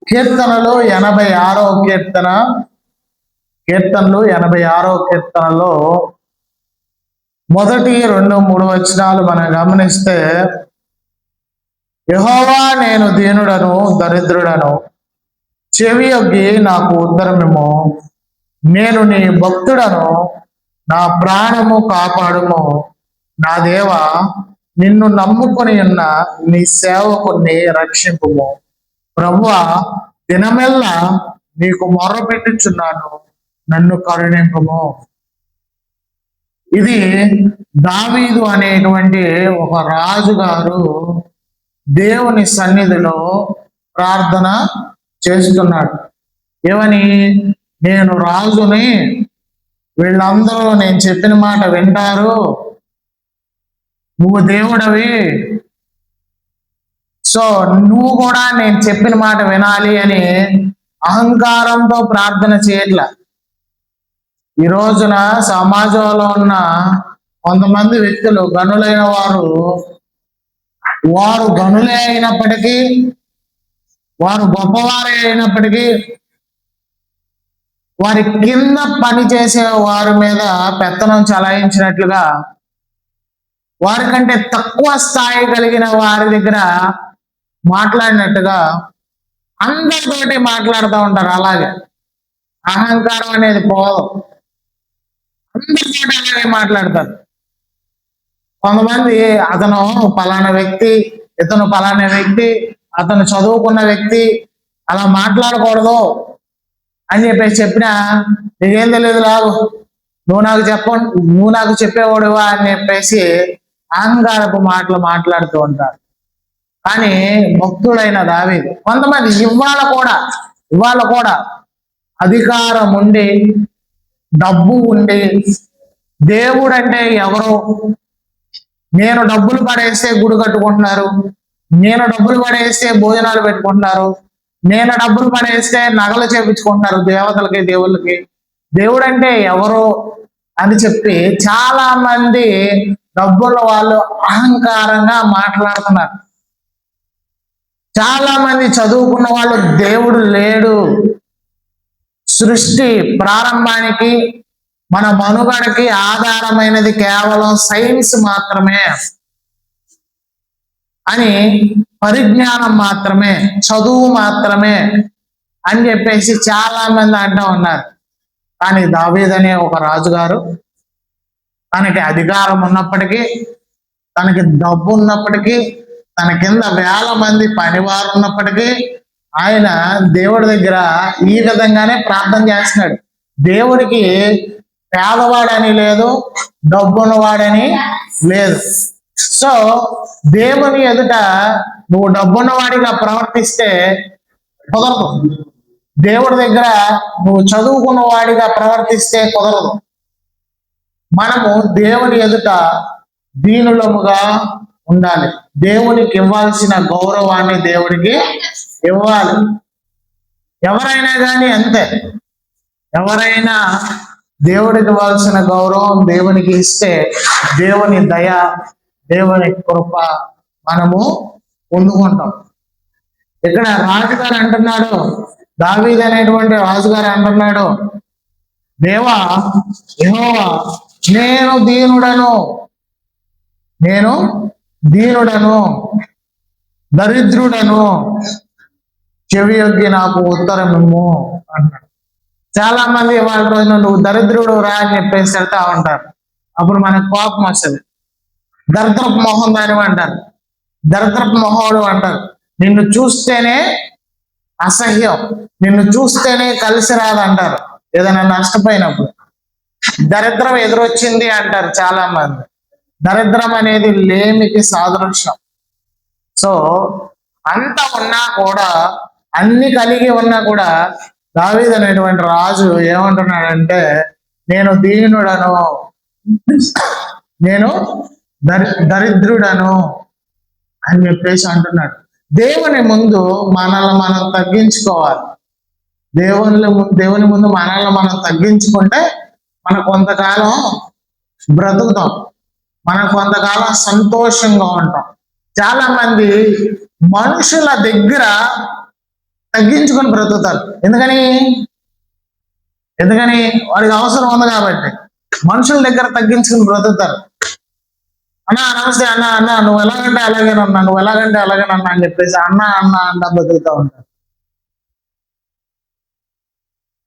కీర్తనలు 86వ కీర్తనలు 86వ కీర్తనలో మొదటి 2-3 వచనాలు మనం గమనిస్తే, యెహోవా నేను దీనుడను దరిద్రుడను, చెవియొగ్గి నాకు ఉత్తరమిమ్ము. నేను నీ భక్తుడను, నా ప్రాణము కాపాడుము. నా దేవా, నిన్ను నమ్ముకొని ఉన్న నీ సేవకుని రక్షింపుము. ప్రభువా, దినమెల్లా నీకు మొర్రపెట్టుచున్నాను, నన్ను కరుణింపుము. ఇది దావీదు అనేటువంటి ఒక రాజుగారు దేవుని సన్నిధిలో ప్రార్థన చేస్తున్నాడు. ఏమని? నేను రాజుని, వీళ్ళందరూ నేను చెప్పిన మాట వింటారు, నువ్వు దేవుడవి, సో నువ్వు కూడా నేను చెప్పిన మాట వినాలి అని అహంకారంతో ప్రార్థన చేయట్ల. ఈ రోజున సమాజంలో ఉన్న కొంతమంది వ్యక్తులు, గనులైన వారు గనులే అయినప్పటికీ, వారు గొప్పవారే అయినప్పటికీ, వారి కింద పనిచేసే వారి మీద పెత్తనం చలాయించినట్లుగా, వారికంటే తక్కువ స్థాయి కలిగిన వారి దగ్గర మాట్లాడినట్టుగా అందరితోటి మాట్లాడుతూ ఉంటారు. అలాగే అహంకారం అనేది పోదు, అందరితో అలాగే మాట్లాడతారు. కొంతమంది అతను పలానా వ్యక్తి, ఇతను పలానా వ్యక్తి, అతను చదువుకున్న వ్యక్తి, అలా మాట్లాడకూడదు అని చెప్పినా నీకేం తెలియదు, లాగు, నువ్వు నాకు చెప్పేవాడువా అని చెప్పేసి అహంకారపు మాటలు మాట్లాడుతూ ఉంటారు. కానీ భక్తుడైన దావీదు, కొంతమంది ఇవాళ కూడా అధికారం ఉండి, డబ్బు ఉండి, దేవుడు అంటే ఎవరు, నేను డబ్బులు పడేస్తే గుడి కట్టుకుంటున్నారు, నేను డబ్బులు పడేస్తే భోజనాలు పెట్టుకుంటున్నారు, నేను డబ్బులు పడేస్తే నగలు చేపించుకుంటున్నారు దేవతలకి, దేవుళ్ళకి. దేవుడు అంటే ఎవరు అని చెప్పి చాలా మంది డబ్బుల వాళ్ళు అహంకారంగా మాట్లాడుతున్నారు. చాలా మంది చదువుకున్న వాళ్ళు దేవుడు లేడు, సృష్టి ప్రారంభానికి మన మనుగడకి ఆధారమైనది కేవలం సైన్స్ మాత్రమే అని, పరిజ్ఞానం మాత్రమే, చదువు మాత్రమే అని చెప్పేసి చాలా మంది అంటూ ఉన్నారు. కానీ దావీదు అనే ఒక రాజుగారు, తనకి అధికారం ఉన్నప్పటికీ, తనకి డబ్బు ఉన్నప్పటికీ, తన కింద వేల మంది పనివారు ఉన్నప్పటికీ, ఆయన దేవుడి దగ్గర ఈ విధంగానే ప్రార్థన చేస్తున్నాడు. దేవుడికి పేదవాడని లేదు, డబ్బున్నవాడని లేదు. సో దేవుని ఎదుట నువ్వు డబ్బున్నవాడిగా ప్రవర్తిస్తే కుదరదు, దేవుడి దగ్గర నువ్వు చదువుకున్న వాడిగా ప్రవర్తిస్తే కుదరదు. మనము దేవుని ఎదుట దీనులముగా ఉండాలి. దేవునికి ఇవ్వాల్సిన గౌరవాన్ని దేవుడికి ఇవ్వాలి. ఎవరైనా కానీ అంతే, ఎవరైనా దేవుడికి ఇవ్వాల్సిన గౌరవం దేవునికి ఇస్తే దేవుని దయ, దేవుని కృప మనము పొందుకుంటాం. ఇక్కడ రాజుగారు అంటున్నాడు, దావీదు అనేటువంటి రాజుగారు అంటున్నాడు, దేవా, యెహోవా, నేను దీనుడను దరిద్రుడను, చెవియొగ్గి నాకు ఉత్తరమిమ్ము అంటాడు. చాలా మంది వాళ్ళ రోజున నువ్వు దరిద్రుడు రా అని చెప్పేసి వెళ్తా ఉంటారు. అప్పుడు మనకు కోపం వస్తుంది. దరిద్రపు మొహం దాని అంటారు, దరిద్రపు మొహోడు అంటారు. నిన్ను చూస్తేనే అసహ్యం, నిన్ను చూస్తేనే కలిసి రాదంటారు. ఏదైనా నష్టపోయినప్పుడు దరిద్రం ఎదురొచ్చింది అంటారు చాలా మంది. దరిద్రం అనేది లేమికి సాదృశ్యం. సో అంత ఉన్నా కూడా, అన్ని కలిగి ఉన్నా కూడా, దావీదు అనేటువంటి రాజు ఏమంటున్నాడంటే, నేను దీనుడను, నేను దరిద్రుడను అని చెప్పేసి అంటున్నాడు. దేవుని ముందు మనల్ని మనం తగ్గించుకోవాలి. దేవుని ముందు మనల్ని మనం తగ్గించుకుంటే మనం కొంతకాలం బ్రతుకుతాం, మనం కొంతకాలం సంతోషంగా ఉంటాం. చాలా మంది మనుషుల దగ్గర తగ్గించుకొని బ్రతుకుతారు. ఎందుకని ఎందుకని వాడికి అవసరం ఉంది కాబట్టి మనుషుల దగ్గర తగ్గించుకుని బ్రతుకుతారు. అన్నా నమస్తే, అన్న అన్న నువ్వు ఎలాగంటే అలాగేనన్నా, నువ్వు ఎలాగంటే అలాగేనన్నా అని చెప్పేసి అన్న అన్న అన్న బతుకుతూ ఉంటారు.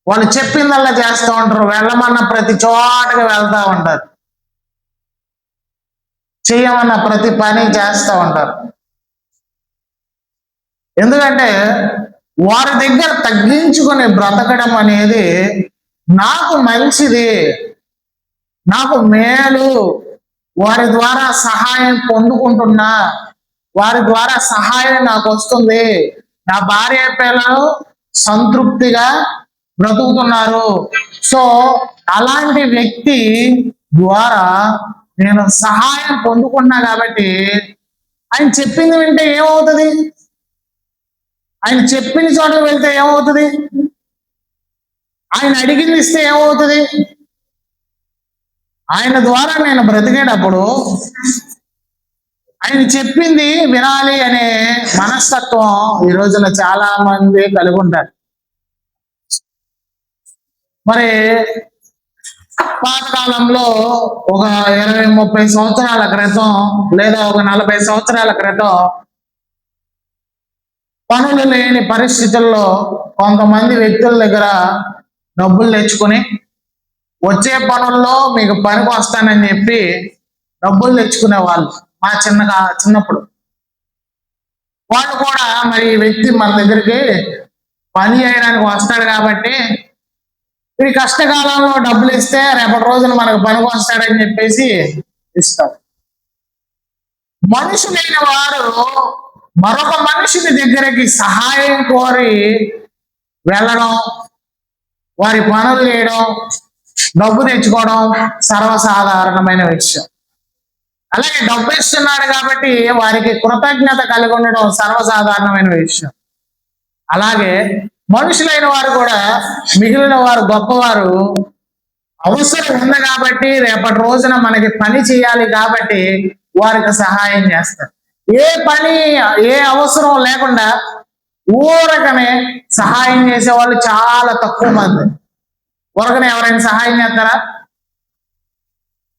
వాళ్ళు చెప్పిందల్లా చేస్తూ ఉంటారు. వెళ్ళమన్న ప్రతి చోటకి వెళ్తూ ఉంటారు. చేయమన్న ప్రతి పని చేస్తూ ఉంటారు. ఎందుకంటే వారి దగ్గర తగ్గించుకొని బ్రతకడం అనేది నాకు మంచిది, నాకు మేలు, వారి ద్వారా సహాయం పొందుకుంటున్నా, వారి ద్వారా సహాయం నాకు వస్తుంది, నా భార్య పిల్లలు సంతృప్తిగా బ్రతుకుతున్నారు. సో అలాంటి వ్యక్తి ద్వారా నేను సహాయం పొందుకున్నా కాబట్టి ఆయన చెప్పింది వింటే ఏమవుతుంది? ఆయన చెప్పిన చోటకి వెళ్తే ఏమవుతుంది? ఆయన అడిగింది ఇస్తే ఏమవుతుంది? ఆయన ద్వారా నేను బ్రతికేటప్పుడు ఆయన చెప్పింది వినాలి అనే మనస్తత్వం ఈ రోజున చాలా మంది కలిగి ఉంటారు. మరి పాతకాలంలో ఒక 20-30 సంవత్సరాల క్రితం లేదా ఒక 40 సంవత్సరాల క్రితం పనులు లేని పరిస్థితుల్లో కొంతమంది వ్యక్తుల దగ్గర డబ్బులు తెచ్చుకొని వచ్చే పనుల్లో మీకు పనికి వస్తానని చెప్పి డబ్బులు తెచ్చుకునే వాళ్ళు. మా చిన్నప్పుడు వాళ్ళు కూడా మరి ఈ వ్యక్తి మన దగ్గరికి పని చేయడానికి వస్తాడు కాబట్టి ఈ కష్టకాలంలో డబ్బులు ఇస్తే రేపటి రోజున మనకు పనికి వస్తాడని చెప్పేసి ఇస్తారు. మనుషులైన వారు మరొక మనుషుని దగ్గరికి సహాయం కోరి వెళ్ళడం, వారి పనులు చేయడం, డబ్బు తెచ్చుకోవడం సర్వసాధారణమైన విషయం. అలాగే డబ్బు ఇస్తున్నాడు కాబట్టి వారికి కృతజ్ఞత కలిగి ఉండడం సర్వసాధారణమైన విషయం. అలాగే మనుషులైన వారు కూడా మిగిలిన వారు గొప్పవారు అవసరం ఉంది కాబట్టి రేపటి రోజున మనకి పని చేయాలి కాబట్టి వారికి సహాయం చేస్తారు. ఏ పని ఏ అవసరం లేకుండా ఊరకనే సహాయం చేసే వాళ్ళు చాలా తక్కువ మంది. ఊరకనే ఎవరైనా సహాయం చేస్తారా?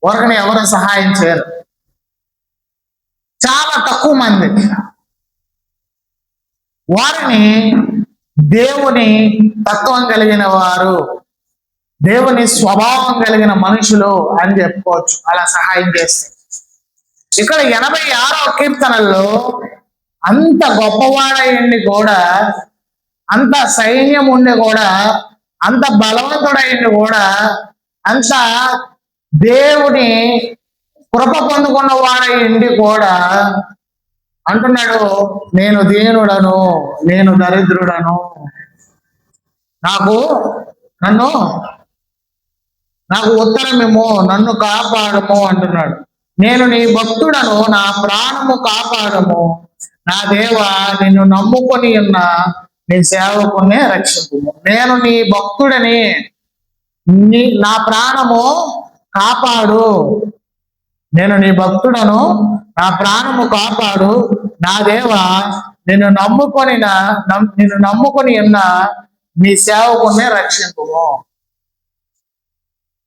ఊరకనే ఎవరు సహాయం చేయరు, చాలా తక్కువ మంది. వారిని దేవుని తత్వం కలిగిన వారు, దేవుని స్వభావం కలిగిన మనుషులు అని చెప్పుకోవచ్చు అలా సహాయం చేస్తే. ఇక్కడ 86వ కీర్తనల్లో అంత గొప్పవాడైండి కూడా, అంత సైన్యం ఉండి కూడా, అంత బలవంతుడైండి కూడా, అంత దేవుని కృప పొందుకున్న వాడైండి కూడా అంటున్నాడు, నేను దీనుడను, నేను దరిద్రుడను, నాకు ఉత్తరమేమో, నన్ను కాపాడము అంటున్నాడు. నేను నీ భక్తుడను, నా ప్రాణము కాపాడము, నా దేవా నిన్ను నమ్ముకొని ఉన్న నీ సేవకునే రక్షింపు. నేను నీ భక్తుడని, నా ప్రాణము కాపాడు, నేను నీ భక్తుడను, నా ప్రాణము కాపాడు, నా దేవా నిన్ను నమ్ముకొని ఉన్న నీ సేవకునే రక్షింపు.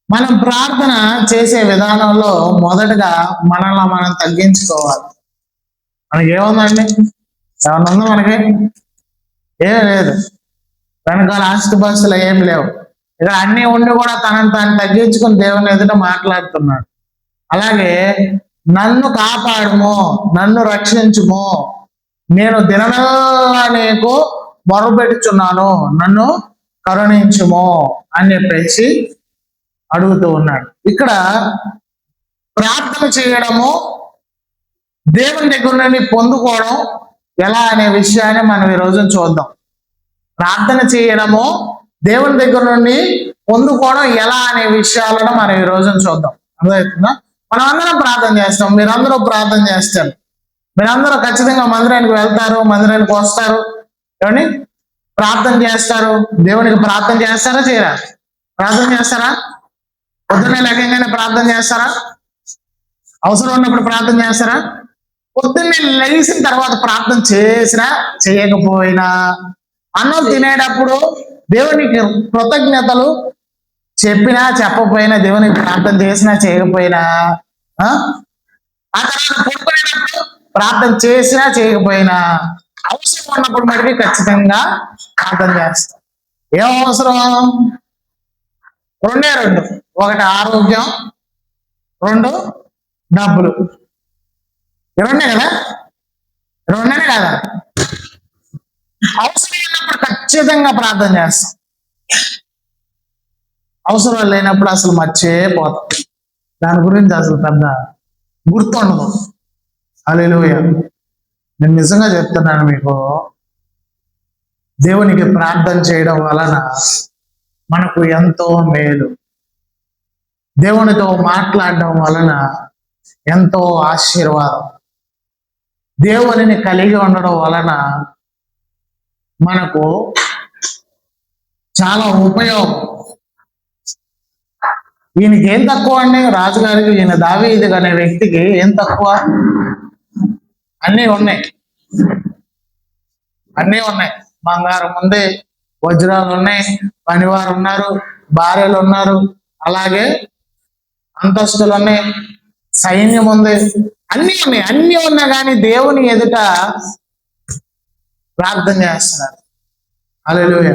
మనం ప్రార్థన చేసే విధానంలో మొదటగా మనల్ని మనం తగ్గించుకోవాలి. మనకి ఏముందండి? ఏమన్నా ఉందా మనకి? ఏమీ లేదు. వెనకాల ఆస్తిపాస్తులు ఏమి లేవు. ఇక్కడ అన్ని ఉండి కూడా తనని తాను తగ్గించుకుని దేవుని ఎదుట మాట్లాడుతున్నాడు. అలాగే నన్ను కాపాడుము, నన్ను రక్షించుము, నేను దినమెల్లా నీకు మొరపెట్టుచున్నాను, నన్ను కరుణించుము అని చెప్పేసి అడుగుతూ ఉన్నాడు. ఇక్కడ ప్రార్థన చేయడము, దేవుని దగ్గర నుండి పొందుకోవడం ఎలా అనే విషయాన్ని మనం ఈ రోజు చూద్దాం. ప్రార్థన చేయడము, దేవుని దగ్గర నుండి పొందుకోవడం ఎలా అనే విషయాలను మనం ఈ రోజు చూద్దాం. అర్థమవుతుందా? మనం అందరం ప్రార్థన చేస్తాం, మీరందరూ ప్రార్థన చేస్తారు, మీరందరూ ఖచ్చితంగా మందిరానికి వెళ్తారు, మందిరానికి వస్తారు, ఏమండి ప్రార్థన చేస్తారు. దేవునికి ప్రార్థన చేస్తారా చేయరా? ప్రార్థన చేస్తారా? పొద్దున్నే లేకంగానే ప్రార్థన చేస్తారా? అవసరం ఉన్నప్పుడు ప్రార్థన చేస్తారా? పొద్దున్నే లేచిన తర్వాత ప్రార్థన చేసినా చేయకపోయినా అన్నం తినేటప్పుడు దేవునికి కృతజ్ఞతలు చెప్పినా చెప్పకపోయినా, దేవునికి ప్రార్థన చేసినా చేయకపోయినా, ఆ తర్వాత పడుకునేటప్పుడు ప్రార్థన చేసినా చేయకపోయినా, అవసరం ఉన్నప్పుడు మటుకి ఖచ్చితంగా ప్రార్థన చేస్తాం. ఏం అవసరం? రెండు, ఒకటి ఆరోగ్యం, రెండు డబ్బులు. రెండే కదా, రెండనే కదా. అవసరం లేనప్పుడు ఖచ్చితంగా ప్రార్థన చేస్తాం, అవసరం లేనప్పుడు అసలు మర్చిపోతాం, దాని గురించి అసలు పెద్ద గుర్తుండదు. హల్లెలూయా. నేను నిజంగా చెప్తున్నాను మీకు, దేవునికి ప్రార్థన చేయడం వలన మనకు ఎంతో మేలు, దేవునితో మాట్లాడడం వలన ఎంతో ఆశీర్వాదం, దేవునిని కలిగి ఉండడం వలన మనకు చాలా ఉపయోగం. ఈయనకి ఏం తక్కువ అండి? రాజుగారికి, ఈయన దావీదు అనే వ్యక్తికి ఏం తక్కువ? అన్నీ ఉన్నాయి, అన్నీ ఉన్నాయి. బంగారం ఉంది, వజ్రాలు ఉన్నాయి, పనివారు ఉన్నారు, భార్యలు ఉన్నారు, అలాగే అంతస్తులు ఉన్నాయి, సైన్యం ఉంది, అన్నీ ఉన్నాయి. అన్నీ ఉన్నా కానీ దేవుని ఎదుట ప్రార్థన చేస్తున్నారు. హల్లెలూయా.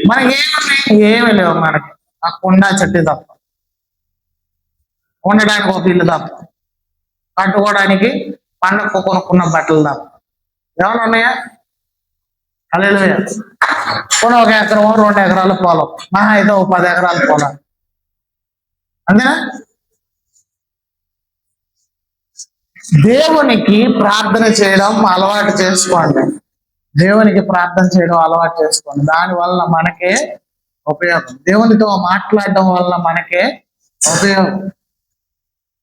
మనకి ఏమున్నాయి? ఏమి లేవు మనకి. ఆ కుండ చెట్టు తప్ప, ఉండడానికి ఒక ఇల్లు తప్ప, కట్టుకోవడానికి పండగ కొనుక్కున్న బట్టలు తప్ప ఏమైనా ఉన్నాయా? హల్లెలూయా. కొన్ని 1 ఎకరం 2 ఎకరాల పొలం, మహా అయితే 10 ఎకరాల పొలం, అంతేనా? దేవునికి ప్రార్థన చేయడం అలవాటు చేసుకోండి, దేవునికి ప్రార్థన చేయడం అలవాటు చేసుకోండి. దానివల్ల మనకే ఉపయోగం, దేవునితో మాట్లాడడం వల్ల మనకే ఉపయోగం.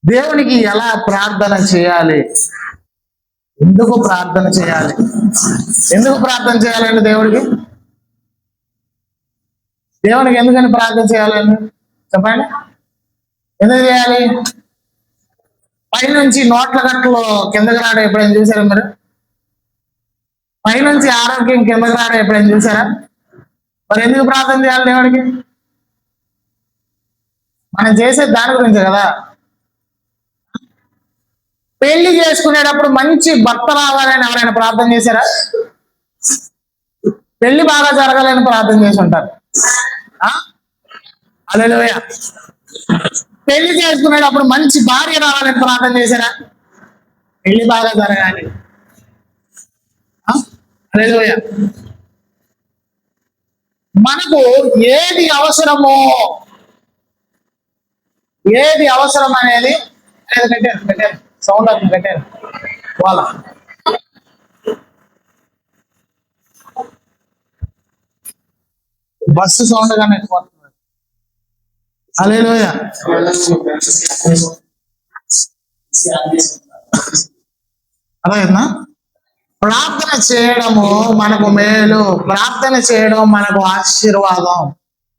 దేవునికి ఎలా ప్రార్థన చేయాలి? ఎందుకు ప్రార్థన చేయాలి? ఎందుకు ప్రార్థన చేయాలండి? దేవునికి ఎందుకని ప్రార్థన చేయాలండి? చెప్పండి. ఎందుకు చేయాలి? పైనుంచి నోట్ల గట్లు కిందకి రావడం ఎప్పుడైనా చూసారా మీరు? పైనుంచి ఆరోగ్యం కిందకి రావడం ఎప్పుడైనా చూసారా? మరి ఎందుకు ప్రార్థన చేయాలి దేవుడికి? మనం చేసే దాని గురించి కదా. పెళ్లి చేసుకునేటప్పుడు మంచి భర్త రావాలని ఎవరైనా ప్రార్థన చేశారా? పెళ్లి బాగా జరగాలని ప్రార్థన చేసి ఉంటారు. హల్లెలూయా. పెళ్లి చేసుకునేటప్పుడు మంచి భార్య రావాలని ప్రార్థన చేశారా? పెళ్లి బాగా జరగాలి. హల్లెలూయా. మనకు ఏది అవసరమో, ఏది అవసరం అనేది కట్టారు సౌండ్ అవుతుంది, కట్టారు వాళ్ళ బస్సు సౌండ్ గానే ఎక్కువ. హల్లెలూయా. అర్థమైందా? ప్రార్థన చేయడము మనకు మేలు, ప్రార్థన చేయడం మనకు ఆశీర్వాదం,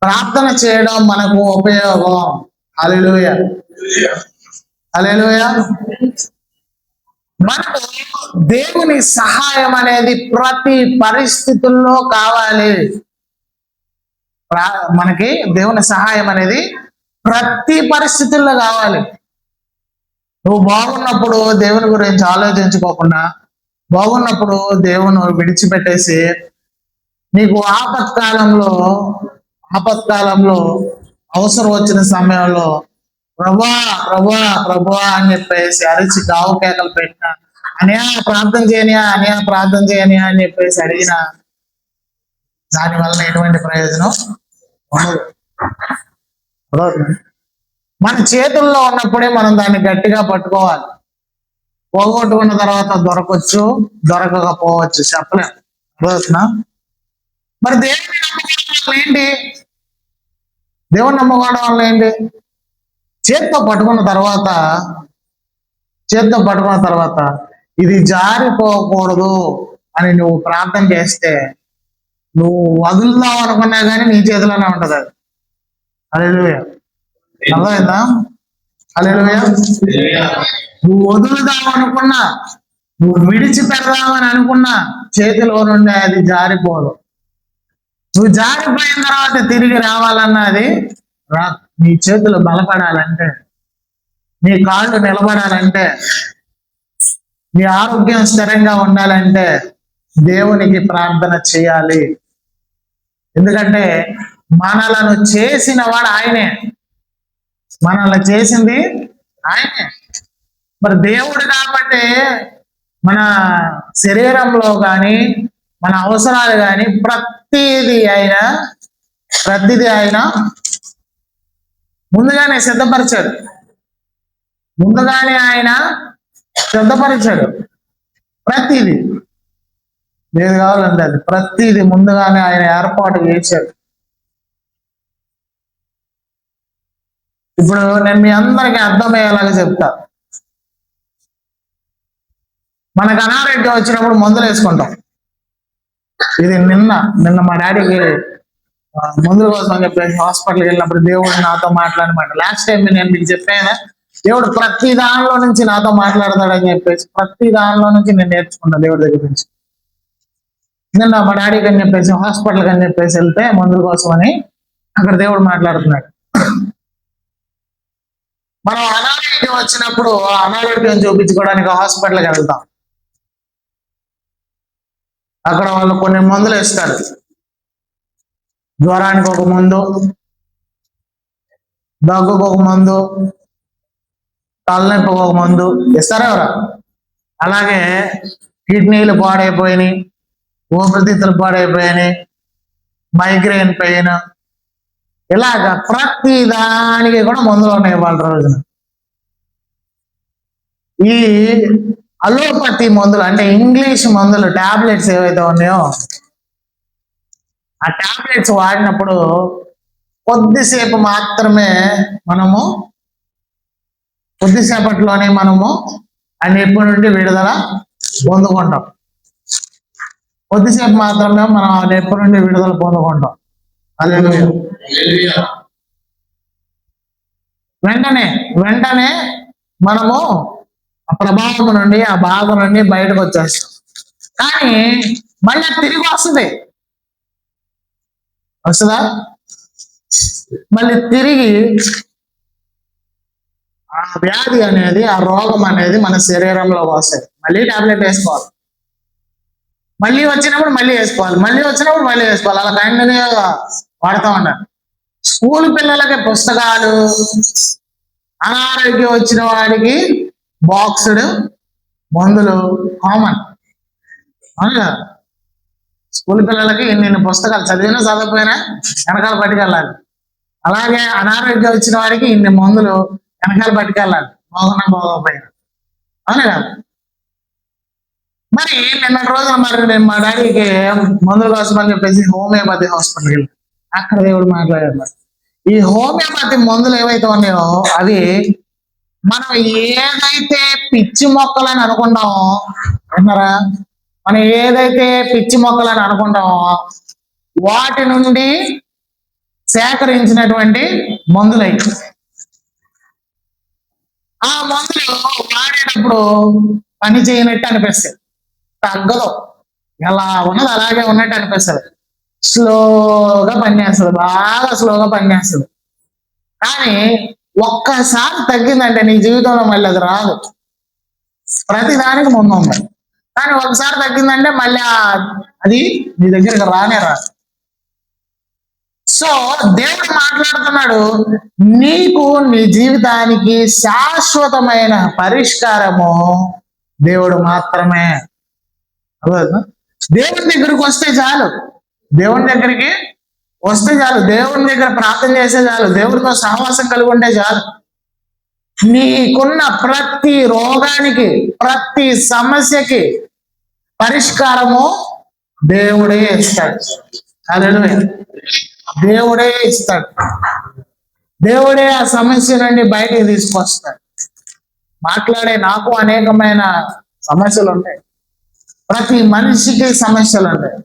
ప్రార్థన చేయడం మనకు ఉపయోగం. హల్లెలూయా. హల్లెలూయా. మనకు దేవుని సహాయం అనేది ప్రతి పరిస్థితుల్లో కావాలి. మనకి దేవుని సహాయం అనేది ప్రతి పరిస్థితుల్లో కావాలి. నువ్వు బాగున్నప్పుడు దేవుని గురించి ఆలోచించుకోకుండా, బాగున్నప్పుడు దేవుని విడిచిపెట్టేసి, నీకు ఆపత్కాలంలో అవసరం వచ్చిన సమయంలో ప్రభా ప్రభా ప్రభా అని చెప్పేసి అరిచి గావు కేకలు పెట్టినా, అనియా ప్రార్థన చేయనియా అని చెప్పేసి అడిగిన, దానివల్ల ఎటువంటి ప్రయోజనం ఉండదు. మన చేతుల్లో ఉన్నప్పుడే మనం దాన్ని గట్టిగా పట్టుకోవాలి. పోగొట్టుకున్న తర్వాత దొరకవచ్చు, దొరకకపోవచ్చు, చెప్పలేం. మరి దేవుని నమ్ముకోవడం వల్ల ఏంటి? దేవుని నమ్ముకోవడం వల్ల ఏంటి? చేత్తో పట్టుకున్న తర్వాత ఇది జారిపోకూడదు అని నువ్వు ప్రార్థన చేస్తే, నువ్వు వదులుదాం అనుకున్నా కానీ నీ చేతిలోనే ఉంటది అది. హల్లెలూయా. అర్థమైందా? హల్లెలూయా. నువ్వు వదులుదాం అనుకున్నా, నువ్వు విడిచిపెడదామని అనుకున్నా చేతిలో నుండి అది జారిపోదు. నువ్వు జారిపోయిన తర్వాత తిరిగి రావాలన్నది రా. నీ చేతులు బలపడాలంటే, నీ కాళ్ళు నిలబడాలంటే, నీ ఆరోగ్యం స్థిరంగా ఉండాలంటే దేవునికి ప్రార్థన చేయాలి. ఎందుకంటే మనలను చేసిన వాడు ఆయనే, మనల్ని చేసింది ఆయనే. మరి దేవుడు కాబట్టి మన శరీరంలో కానీ మన అవసరాలు కానీ ప్రతిదీ ఆయన ముందుగానే సిద్ధపరిచాడు. ప్రతిదీ ఏది కావాలంటే అది ప్రతిదీ ముందుగానే ఆయన ఏర్పాటు చేశాడు. ఇప్పుడు నేను మీ అందరికీ అర్థమయ్యేలాగా చెప్తా. మనకు అనారోగ్యం వచ్చినప్పుడు మందులు వేసుకుంటాం. ఇది నిన్న మా డాడీకి మందుల కోసం అని చెప్పేసి హాస్పిటల్కి వెళ్ళినప్పుడు దేవుడు నాతో మాట్లాడమాట. లాస్ట్ టైం నేను మీకు చెప్పాను, దేవుడు ప్రతి దానిలో నుంచి నాతో మాట్లాడతాడని చెప్పేసి ప్రతి దానిలో నుంచి నేను నేర్చుకున్నా దేవుడి దగ్గర నుంచి. నిన్న మా డాడీకి అని చెప్పేసి హాస్పిటల్కి అని చెప్పేసి వెళ్తే మందుల కోసం అని అక్కడ దేవుడు మాట్లాడుతున్నాడు. మనం అనారోగ్యం వచ్చినప్పుడు అనారోగ్యం చూపించుకోవడానికి హాస్పిటల్కి వెళ్తాం. అక్కడ వాళ్ళు కొన్ని మందులు ఇస్తారు. జ్వరానికి ఒక మందు, దగ్గుకు ఒక మందు, తలనొప్పికి ఒక మందు ఇస్తారా ఎవరా? అలాగే కిడ్నీలు పాడైపోయినాయి, ఊపిరితిత్తులు పాడైపోయినాయి, మైగ్రేన్ పెయిన్, ఇలాగ ప్రతి దానికి కూడా మందులు ఉన్నాయి వాళ్ళ రోజున. ఈ అలోపతి మందులు అంటే ఇంగ్లీష్ మందులు, టాబ్లెట్స్ ఏవైతే ఉన్నాయో ఆ టాబ్లెట్స్ వాడినప్పుడు కొద్దిసేపు మాత్రమే కొద్దిసేపట్లోనే మనము ఆ నొప్పి నుండి విడుదల పొందుకుంటాం. కొద్దిసేపు మాత్రమే మనం ఆ నొప్పి నుండి విడుదల పొందుకుంటాం. హల్లెలూయా. వెంటనే మనము ఆ ప్రభావం నుండి ఆ బాధ నుండి బయటకు వచ్చేస్తాం. కానీ మళ్ళీ తిరిగి వస్తుందా? మళ్ళీ తిరిగి ఆ వ్యాధి అనేది, ఆ రోగం అనేది మన శరీరంలో వస్తుంది. మళ్ళీ టాబ్లెట్ వేసుకోవాలి, మళ్ళీ వచ్చినప్పుడు మళ్ళీ వేసుకోవాలి, మళ్ళీ వచ్చినప్పుడు మళ్ళీ వేసుకోవాలి. అలా కంటిన్యూగా వాడుతూ ఉండాలి. స్కూల్ పిల్లలకి పుస్తకాలు, అనారోగ్యం వచ్చిన వాడికి బాక్సుడు మందులు కామన్. అవునా? స్కూల్ పిల్లలకి ఇన్ని పుస్తకాలు చదివినా చదవకపోయినా వెనకాల పట్టుకెళ్ళాలి. అలాగే అనారోగ్యం వచ్చిన వాడికి ఇన్ని మందులు వెనకాల పట్టుకెళ్ళాలి, బాగున్నా బాగోకపోయినా. అవునా కదా? మరి నిన్న రోజున నేను మా డాడీకి మందుల కోసం అని చెప్పేసి హోమియోపతి హాస్పిటల్కి వెళ్ళి అక్కడ దేవుడు మాట్లాడారు. మరి ఈ హోమియోపతి మందులు ఏవైతే ఉన్నాయో అవి మనం ఏదైతే పిచ్చి మొక్కలని అనుకుంటామో, అన్నారా, మనం ఏదైతే పిచ్చి మొక్కలని అనుకుంటామో వాటి నుండి సేకరించినటువంటి మందులై. ఆ మందులు వాడేటప్పుడు పని చేయనట్టు అనిపిస్తుంది, తగ్గదు, ఎలా ఉన్నది అలాగే ఉన్నట్టు అనిపిస్తుంది, స్లోగా పనిచేస్తుంది, బాగా స్లోగా పనిచేస్తుంది. కానీ ఒక్కసారి తగ్గిందంటే నీ జీవితంలో మళ్ళీ అది రాదు. ప్రతి దానికి ముందు ఉంది, కానీ ఒకసారి తగ్గిందంటే మళ్ళీ అది నీ దగ్గరికి రానే రాదు. సో దేవుడు మాట్లాడుతున్నాడు, నీకు నీ జీవితానికి శాశ్వతమైన పరిష్కారము దేవుడు మాత్రమే. దేవుని దగ్గరికి వస్తే చాలు, దేవుని దగ్గరికి వస్తే చాలు, దేవుని దగ్గర ప్రార్థన చేస్తే చాలు, దేవుడితో సహవాసం కలిగి ఉంటే చాలు. నీకున్న ప్రతి రోగానికి, ప్రతి సమస్యకి పరిష్కారము దేవుడే ఇస్తాడు. హల్లెలూయా. దేవుడే ఇస్తాడు. దేవుడే ఆ సమస్య నుండి బయటికి తీసుకొస్తాడు. మాట్లాడే నాకు అనేకమైన సమస్యలు ఉంటాయి, ప్రతి మనిషికి సమస్యలు ఉంటాయి.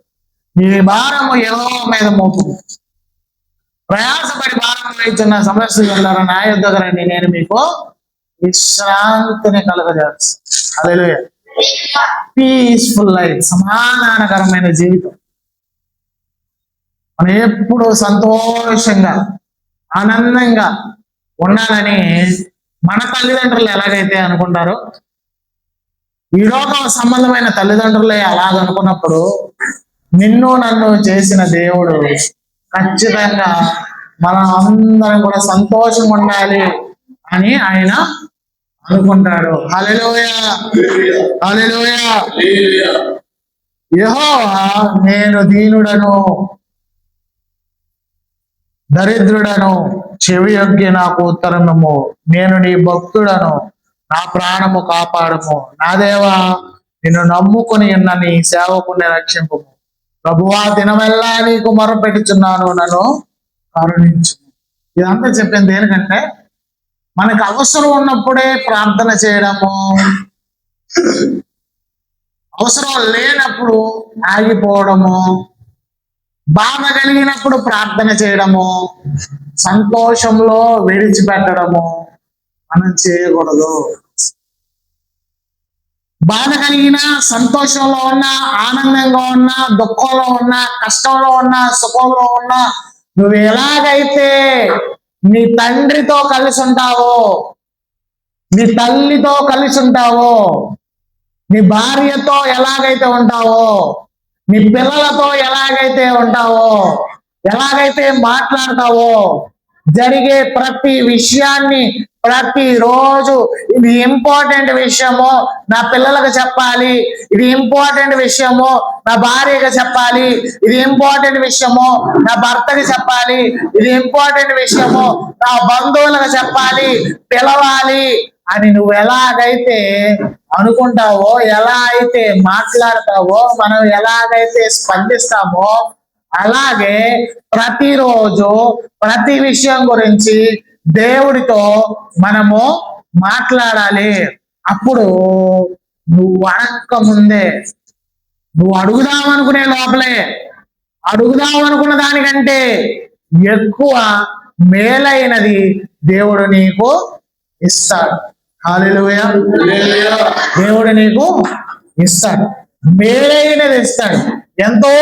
నీ భారము యెహోవా మీద మోపు, ప్రయాసపడి భారం వహించిన సమస్యలు ఉన్నారా, నా యొద్దకు రండి, నేను మీకు విశ్రాంతిని కలుగజేస్తాను. హల్లెలూయా. పీస్ఫుల్ లైఫ్, సమాధానకరమైన జీవితం. మనం ఎప్పుడు సంతోషంగా ఆనందంగా ఉండాలని మన తల్లిదండ్రులు ఎలాగైతే అనుకుంటారో, ఈ లోక సంబంధమైన తల్లిదండ్రులే అలాగనుకున్నప్పుడు నిన్ను నన్ను చేసిన దేవుడు ఖచ్చితంగా మనం అందరం కూడా సంతోషంగా ఉండాలి అని ఆయన అనుకుంటాడు. హల్లెలూయా, హల్లెలూయా. యెహోవా నేను దీనుడను దరిద్రుడను, చెవియొగ్గి నాకు ఉత్తరము, నేను నీ భక్తుడను, నా ప్రాణము కాపాడము. నా దేవా నిన్ను నమ్ముకుని ఉన్న నీ సేవకుని రక్షింపు. ప్రభువా దినమెల్లా నీకు మొరపెట్టుచున్నాను, నన్ను కరుణించు. ఇదంతా చెప్పింది దేనికంటే మనకు అవసరం ఉన్నప్పుడే ప్రార్థన చేయడము, అవసరం లేనప్పుడు ఆగిపోవడము, బాధ కలిగినప్పుడు ప్రార్థన చేయడము, సంతోషంలో విడిచిపెట్టడము మనం చేయకూడదు. బాధ కలిగినా, సంతోషంలో ఉన్నా, ఆనందంగా ఉన్నా, దుఃఖంలో ఉన్నా, కష్టంలో ఉన్నా, సుఖంలో ఉన్నా, నువ్వు ఎలాగైతే నీ తండ్రితో కలిసి ఉంటావో, నీ తల్లితో కలిసి ఉంటావో, నీ భార్యతో ఎలాగైతే ఉంటావో, నీ పిల్లలతో ఎలాగైతే ఉంటావో, ఎలాగైతే మాట్లాడతావో, జరిగే ప్రతి విషయాన్ని ప్రతిరోజు ఇది ఇంపార్టెంట్ విషయము నా పిల్లలకు చెప్పాలి, ఇది ఇంపార్టెంట్ విషయము నా భార్యకు చెప్పాలి, ఇది ఇంపార్టెంట్ విషయము నా భర్తకి చెప్పాలి, ఇది ఇంపార్టెంట్ విషయము నా బంధువులకు చెప్పాలి, పిలవాలి అని నువ్వు ఎలాగైతే అనుకుంటావో, ఎలా అయితే మాట్లాడతావో, మనం ఎలాగైతే స్పందిస్తామో, అలాగే ప్రతిరోజు ప్రతి విషయం గురించి దేవుడితో మనము మాట్లాడాలి. అప్పుడు నువ్వు అడక్క ముందే, నువ్వు అడుగుదామనుకునే లోపలే, అడుగుదామనుకున్న దానికంటే ఎక్కువ మేలైనది దేవుడు నీకు ఇస్తాడు. హల్లెలూయా. దేవుడు నీకు ఇస్తాడు, మేలైనది ఇస్తాడు. ఎంతో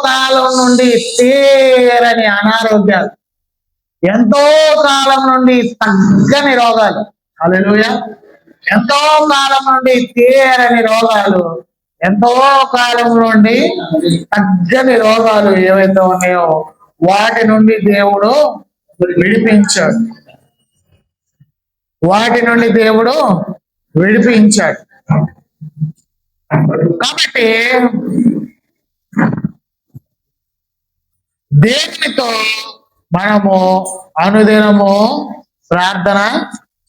కాలం నుండి తీరని అనారోగ్యాలు, ఎంతో కాలం నుండి తగ్గని రోగాలు, హల్లెలూయా, ఎంతో కాలం నుండి తీరని రోగాలు, ఎంతో కాలం నుండి తగ్గని రోగాలు ఏవైతే ఉన్నాయో వాటి నుండి దేవుడు విడిపించాడు, వాటి నుండి దేవుడు విడిపించాడు. కాబట్టి దేవునితో మనము అనుదినము ప్రార్థన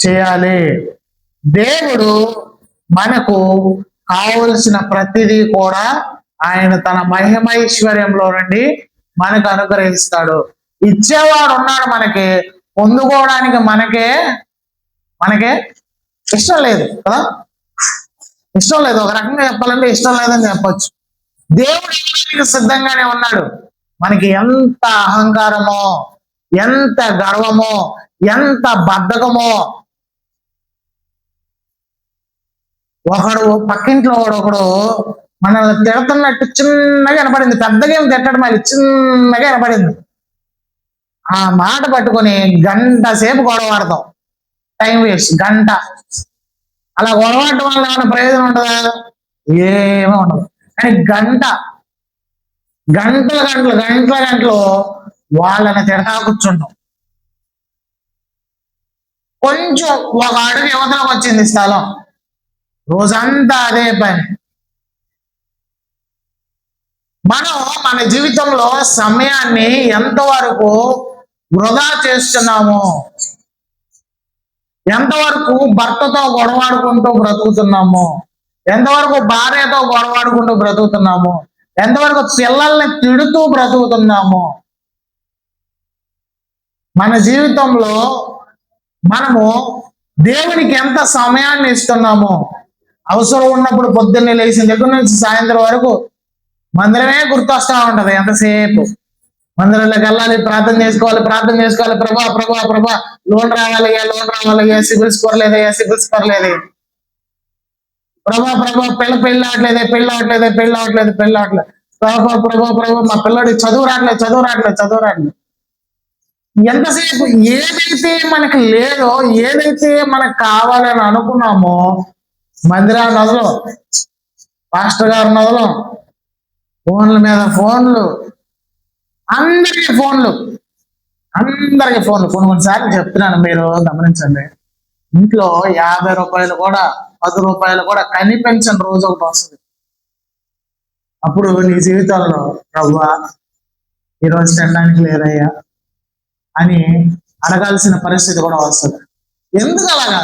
చేయాలి. దేవుడు మనకు కావలసిన ప్రతిదీ కూడా ఆయన తన మహిమైశ్వర్యంలో నుండి మనకు అనుగ్రహిస్తాడు. ఇచ్చేవాడు ఉన్నాడు మనకి, పొందుకోవడానికి మనకే ఇష్టం లేదు కదా, ఇష్టం లేదు. ఒక రకంగా చెప్పాలంటే ఇష్టం లేదని చెప్పొచ్చు. దేవుడు ఇవ్వడానికి సిద్ధంగానే ఉన్నాడు. మనకి ఎంత అహంకారమో, ఎంత గర్వమో, ఎంత బద్ధకమో. ఒకడు పక్కింట్లో ఒకడు మనల్ని తిడుతున్నట్టు చిన్నగా వినపడింది, పెద్దగా ఏం తిట్టడం, మళ్ళీ చిన్నగా వినపడింది. ఆ మాట పట్టుకొని గంట సేపు గొడవాడతాం, టైం వేస్ట్, గంట. అలా గొడవడటం వల్ల ఏమైనా ప్రయోజనం ఉంటుందా? ఏమీ ఉండదు. కానీ గంటలు వాళ్ళని తిడతా కూర్చుంటాం. కొంచెం ఒక అడుగు యువతలకు వచ్చింది స్థలం, రోజంతా అదే పని. మనం మన జీవితంలో సమయాన్ని ఎంతవరకు వృధా చేస్తున్నాము, ఎంతవరకు భర్తతో గొడవాడుకుంటూ బ్రతుకుతున్నాము, ఎంతవరకు భార్యతో గొడవాడుకుంటూ బ్రతుకుతున్నాము, ఎంతవరకు పిల్లల్ని తిడుతూ బ్రతుకుతున్నాము. మన జీవితంలో మనము దేవునికి ఎంత సమయాన్ని ఇస్తున్నాము. అవసరం ఉన్నప్పుడు పొద్దున్నే లేచిన దగ్గర నుంచి సాయంత్రం వరకు మందిరమే గుర్తొస్తా ఉంటది. ఎంతసేపు మందిరంలోకి వెళ్ళాలి, ప్రార్థన చేసుకోవాలి, ప్రభా లోన్ రావాలయ్యా, సిబిల్ స్కోర్ లేదయ్యా, ప్రభా పెళ్ళి అవట్లేదు. ప్రభు మా పిల్లడి చదువు రావట్లేదు. ఎంతసేపు ఏదైతే మనకు లేదో, ఏదైతే మనకు కావాలని అనుకున్నామో, మందిరాన్ని వదలం, పాస్టర్ గారిని వదలం, ఫోన్ల మీద ఫోన్లు, అందరికీ ఫోన్లు. కొన్నిసార్లు చెప్తున్నాను, మీరు గమనించండి. ఇంట్లో 50 రూపాయలు కూడా, 10 రూపాయలు కూడా కనిపించని రోజు ఒకటి వస్తుంది. అప్పుడు నీ జీవితంలో ప్రభువా ఈరోజు తినడానికి లేదయ్యా అని అడగాల్సిన పరిస్థితి కూడా వస్తుంది. ఎందుకు అలాగా?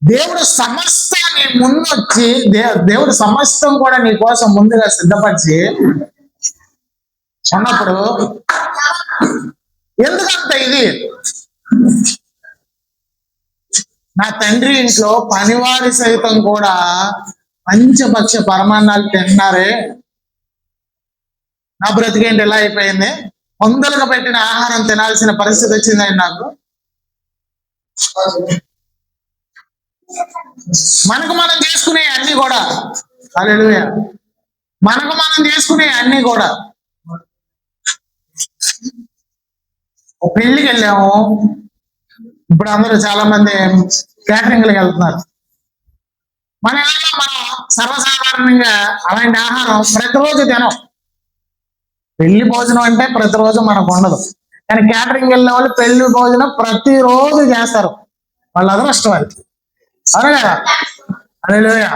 దేవుడు సమస్తాన్ని ముందొచ్చి, దేవుడు సమస్తం కూడా నీ కోసం ముందుగా సిద్ధపరిచి ఉన్నప్పుడు ఎందుకంత ఇది? నా తండ్రి ఇంట్లో పనివారి సైతం కూడా పంచపక్ష పరమాన్నాలు తింటున్నారే, నా బ్రతికేంటి ఎలా అయిపోయింది? వందలుగా పెట్టిన ఆహారం తినాల్సిన పరిస్థితి వచ్చిందండి నాకు. మనకు మనం చేసుకునే అన్ని కూడా, హల్లెలూయా, మనకు మనం చేసుకునే అన్ని కూడా. పెళ్లికి వెళ్ళాము, ఇప్పుడు అందరూ చాలా మంది క్యాటరింగ్లకు వెళ్తున్నారు. మనం సర్వసాధారణంగా అలాంటి ఆహారం ప్రతిరోజు తినం. పెళ్లి భోజనం అంటే ప్రతిరోజు మనకు ఉండదు, కానీ క్యాటరింగ్ వెళ్ళిన వాళ్ళు పెళ్లి భోజనం ప్రతిరోజు చేస్తారు. వాళ్ళ అదృష్టం అది, అవును కదా? హల్లెలూయా.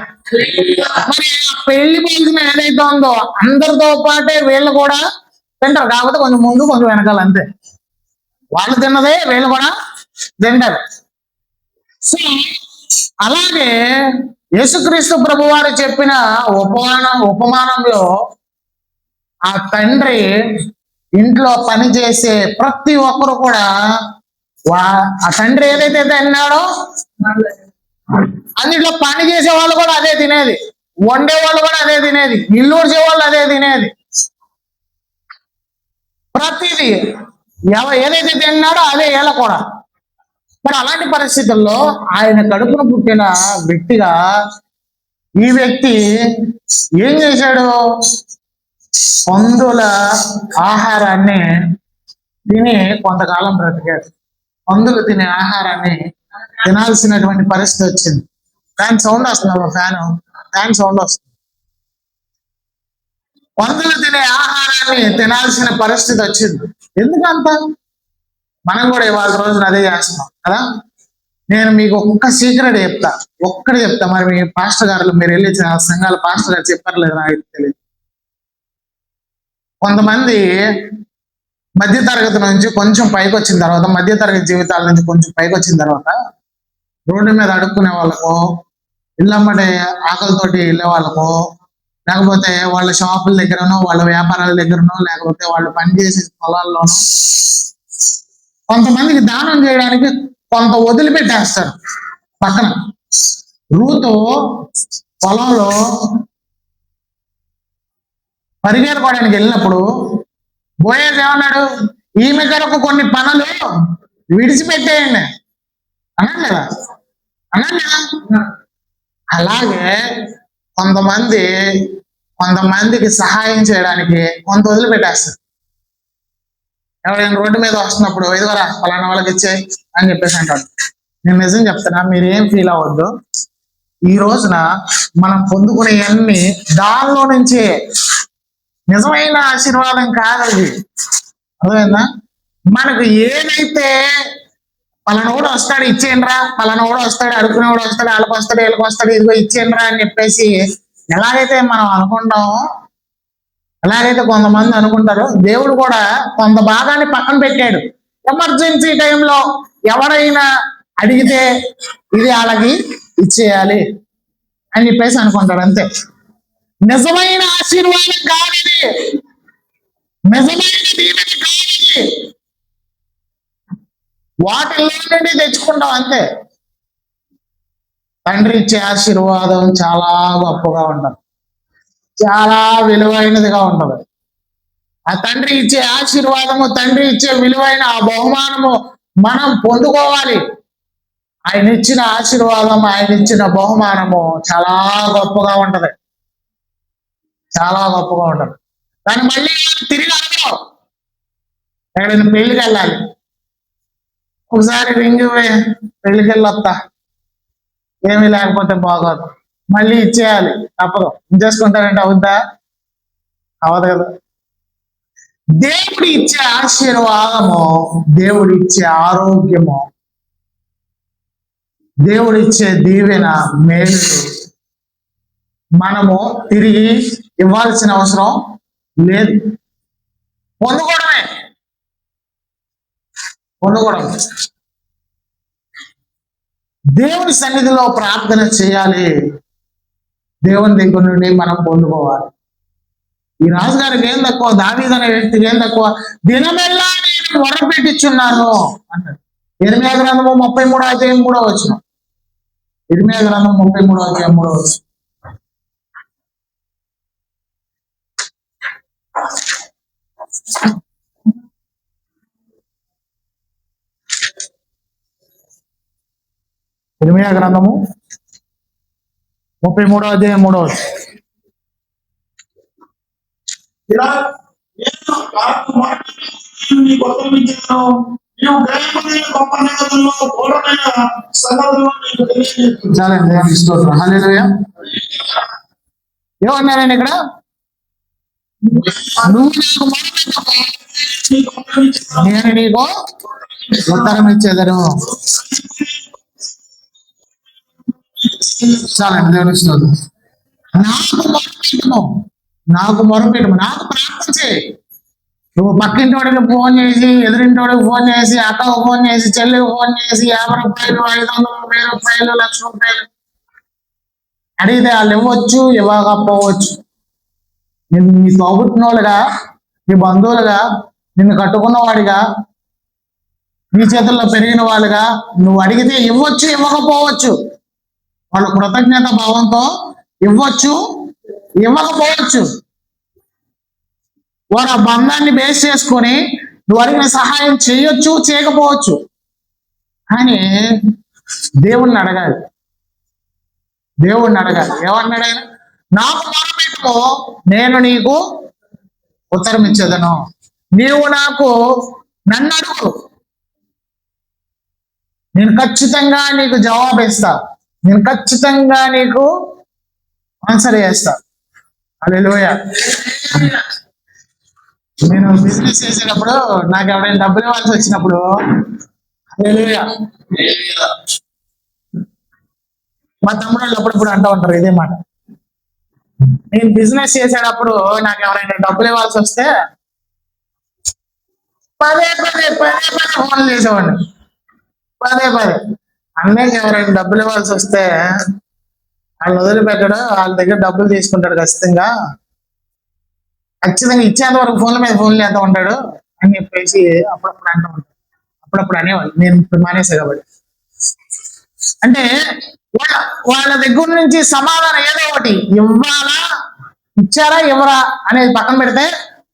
మరి పెళ్లి భోజనం ఏదైతే ఉందో అందరితో పాటే వీళ్ళు కూడా తింటారు, కాకపోతే కొంచెం ముందు కొంచెం వెనకాల, అంతే. వాళ్ళు తిన్నదే వీళ్ళు కూడా తింటారు. సో అలాగే యేసుక్రీస్తు ప్రభు వారు చెప్పిన ఉపమానంలో ఆ తండ్రి ఇంట్లో పని చేసే ప్రతి ఒక్కరు కూడా ఆ తండ్రి ఏదైతే తిన్నాడో అందులో పని చేసే వాళ్ళు కూడా అదే తినేది, వండే వాళ్ళు కూడా అదే తినేది, ఇల్లు ఊడ్చే వాళ్ళు అదే తినేది. ప్రతిదీ ఏదైతే తిన్నాడో అదే వీళ్ళ కూడా. మరి అలాంటి పరిస్థితుల్లో ఆయన కడుపున పుట్టిన వ్యక్తిగా ఈ వ్యక్తి ఏం చేశాడు? పందుల ఆహారాన్ని తిని కొంతకాలం బ్రతికాడు. పందులు తినే ఆహారాన్ని తినాల్సినటువంటి పరిస్థితి వచ్చింది. ఫ్యాన్ సౌండ్ వస్తుంది, ఫ్యాన్ సౌండ్ వస్తుంది. పందులు తినే ఆహారాన్ని తినాల్సిన పరిస్థితి వచ్చింది. ఎందుకంత? మనం కూడా ఇవాళ రోజున అదే చేస్తున్నాం కదా. నేను మీకు ఒక్క సీక్రెట్ చెప్తా, మరి మీ పాస్టర్ గారు, మీరు వెళ్ళి సంఘాల పాస్టర్ గారు చెప్పారు లేదా నాకు తెలియదు. కొంతమంది మధ్యతరగతి నుంచి కొంచెం పైకి వచ్చిన తర్వాత, మధ్యతరగతి జీవితాల నుంచి కొంచెం పైకి వచ్చిన తర్వాత, రోడ్డు మీద అడుక్కునే వాళ్ళకో, ఇళ్ళమ్మడే ఆకలితోటి వెళ్ళే వాళ్ళకో, లేకపోతే వాళ్ళ షాపుల దగ్గరనో, వాళ్ళ వ్యాపారాల దగ్గరనో, లేకపోతే వాళ్ళు పనిచేసే పొలాల్లోనో కొంతమందికి దానం చేయడానికి కొంత వదిలిపెట్టేస్తారు. పక్కన రూతు పొలంలో పరిగెరుకోవడానికి వెళ్ళినప్పుడు బోయేజ్ ఏమన్నాడు? ఈమె కొరకు కొన్ని పనులు విడిచిపెట్టేయండి అన్నాడు కదా, అలాగే కొంతమందికి సహాయం చేయడానికి కొంత వదిలిపెట్టేస్తారు. ఎవరైనా రోడ్డు మీద వస్తున్నప్పుడు ఎదుగురా ఫలానా వాళ్ళకి ఇచ్చే అని చెప్పేసి అంటాడు. నేను నిజం చెప్తున్నా, మీరేం ఫీల్ అవ్వద్దు. ఈ రోజున మనం పొందుకునేవన్నీ దానిలో నుంచే నిజమైన ఆశీర్వాదం కాదు. అర్థమైందా? మనకు ఏదైతే పలానా కూడా వస్తాడు ఇచ్చేయండిరా, పలానా కూడా వస్తాడు, అడుక్కునేవాడు వస్తాడు, వాళ్ళకి వస్తాడు, వీళ్ళకి వస్తాడు, ఇదిగో ఇచ్చేయండిరా అని చెప్పేసి ఎలాగైతే మనం అనుకుంటామో, అలాగైతే కొంతమంది అనుకుంటారు. దేవుడు కూడా కొంత భాగాన్ని పక్కన పెట్టాడు. ఎమర్జెన్సీ టైంలో ఎవరైనా అడిగితే ఇది వాళ్ళకి ఇచ్చేయాలి అని చెప్పేసి అనుకుంటాడు, అంతే. నిజమైన ఆశీర్వాదం కానిది, నిజమైన దీవెన కానిది వాటిల్లో నుండి తెచ్చుకుంటాం, అంతే. తండ్రి ఇచ్చే ఆశీర్వాదం చాలా గొప్పగా ఉంటుంది, చాలా విలువైనదిగా ఉంటుంది. ఆ తండ్రి ఇచ్చే ఆశీర్వాదము, తండ్రి ఇచ్చే విలువైన ఆ బహుమానము మనం పొందుకోవాలి. ఆయన ఇచ్చిన ఆశీర్వాదం, ఆయన ఇచ్చిన బహుమానము చాలా గొప్పగా ఉంటది, చాలా గొప్పగా ఉంటది. కానీ మళ్ళీ తిరిగి అడగవు. ఎక్కడైనా పెళ్లికి వెళ్ళాలి, ఒకసారి రింగ్ పెళ్లికి వెళ్ళి వస్తా, ఏమీ లేకపోతే బాగోదు, మళ్ళీ ఇచ్చేయాలి, తప్పదు. చేసుకుంటారంటే అవుద్దా? అవదు కదా. దేవుడు ఇచ్చే ఆశీర్వాదము, దేవుడు ఇచ్చే ఆరోగ్యము, దేవుడిచ్చే దీవెన, మేలు మనము తిరిగి ఇవ్వాల్సిన అవసరం లేదు. పొందుకోవడమే. దేవుని సన్నిధిలో ప్రార్థన చేయాలి, దేవుని దగ్గర నుండి మనం పొందుకోవాలి. ఈ రాజుగారికి ఏం తక్కువ, దావీదు అనే వ్యక్తికి ఏం తక్కువ? దినమెల్లా నేను మొరపెట్టించున్నాను అంటాడు. ఇర్మియా గ్రంథము 33:3 ఇర్మియా గ్రంథం 33:3. ఇర్మియా గ్రంథము 33:3. ఇలా చాలండి, హల్లెలూయా. ఏమన్నారండి ఇక్కడ? నేను నీకు ఉత్తరం ఇచ్చేదను. చాలండి, దేవుని స్తోత్రం. నాకు మొరపెట్టము, నాకు ప్రార్థన చేయి. నువ్వు పక్కింటి వాడికి ఫోన్ చేసి, ఎదురింటి వాడికి ఫోన్ చేసి, అక్కకు ఫోన్ చేసి, చెల్లికి ఫోన్ చేసి 50 రూపాయలు, 500, 1000 రూపాయలు, 1,00,000 రూపాయలు అడిగితే వాళ్ళు ఇవ్వచ్చు, ఇవ్వకపోవచ్చు. నేను నీ తోబుట్టినోళ్ళుగా, నీ బంధువులుగా, నిన్ను కట్టుకున్నవాడిగా, నీ చేతుల్లో పెరిగిన వాళ్ళుగా నువ్వు అడిగితే ఇవ్వచ్చు, ఇవ్వకపోవచ్చు. వాళ్ళు కృతజ్ఞత భావంతో ఇవ్వచ్చు, ఇవ్వకపోవచ్చు. వారు ఆ బంధాన్ని బేస్ చేసుకొని నువ్వు అడిగిన సహాయం చేయొచ్చు, చేయకపోవచ్చు. కానీ దేవుణ్ణి అడగాలి. ఏమన్నాడు ఆయన? నాకు మొరపెట్టుకో, నేను నీకు ఉత్తరం ఇచ్చేదను. నీవు నన్ను అడుగు, నేను ఖచ్చితంగా నీకు జవాబు ఇస్తా, నేను ఖచ్చితంగా నీకు ఆన్సర్ చేస్తా. హల్లెలూయా. నేను బిజినెస్ చేసేటప్పుడు నాకు ఎవరైనా డబ్బులు ఇవ్వాల్సి వచ్చినప్పుడు, హల్లెలూయా, మా తమ్ముడు వాళ్ళు అప్పుడప్పుడు అంటూ ఉంటారు ఇదే మాట. నేను బిజినెస్ చేసేటప్పుడు నాకు ఎవరైనా డబ్బులు ఇవ్వాల్సి వస్తే పదే ఫోన్లు చేసేవాడిని. అన్నయ్యకి ఎవరైనా డబ్బులు ఇవ్వాల్సి వస్తే వాళ్ళు వదిలిపెట్టాడు, వాళ్ళ దగ్గర డబ్బులు తీసుకుంటాడు ఖచ్చితంగా ఇచ్చేంత వరకు ఫోన్ల మీద ఫోన్లు చేస్తూ ఉంటాడు అని చెప్పేసి అప్పుడప్పుడు అంటూ ఉంటాడు. అప్పుడప్పుడు అనేవాళ్ళు, నేను ఇప్పుడు మానేసా కాబట్టి. అంటే వాళ్ళ దగ్గర నుంచి సమాధానం ఏదో ఒకటి ఇచ్చారా ఇవ్వరా అనేది పక్కన పెడితే,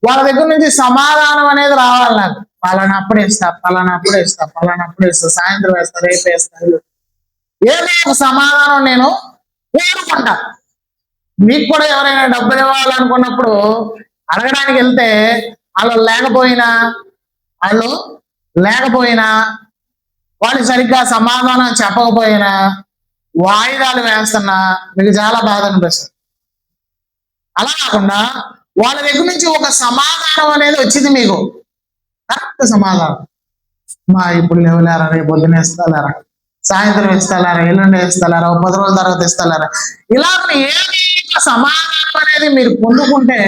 వాళ్ళ దగ్గర నుంచి సమాధానం అనేది రావాలి. నాకు పలానా అప్పుడు ఇస్తా, సాయంత్రం వేస్తా, రేపు వేస్తా, ఏదో ఒక సమాధానం నేను కోరుకుంటా. మీకు కూడా ఎవరైనా డబ్బులు ఇవ్వాలనుకున్నప్పుడు అడగడానికి వెళ్తే వాళ్ళు లేకపోయినా వాళ్ళు సరిగ్గా సమాధానం చెప్పకపోయినా, వాయిదాలు వేస్తున్నా మీకు చాలా బాధ అనిపిస్తుంది. అలా కాకుండా వాళ్ళ దగ్గర నుంచి ఒక సమాధానం అనేది వచ్చింది, మీకు కరెక్ట్ సమాధానం. ఇప్పుడు లేవలేరా, రేపు పొద్దున ఇస్తారా, సాయంత్రం ఇస్తారా, ఎల్లుండి ఇస్తారా, 10 రోజుల తర్వాత ఇస్తారా, ఇలా ఏమి సమాధానం అనేది మీరు పొందుకుంటే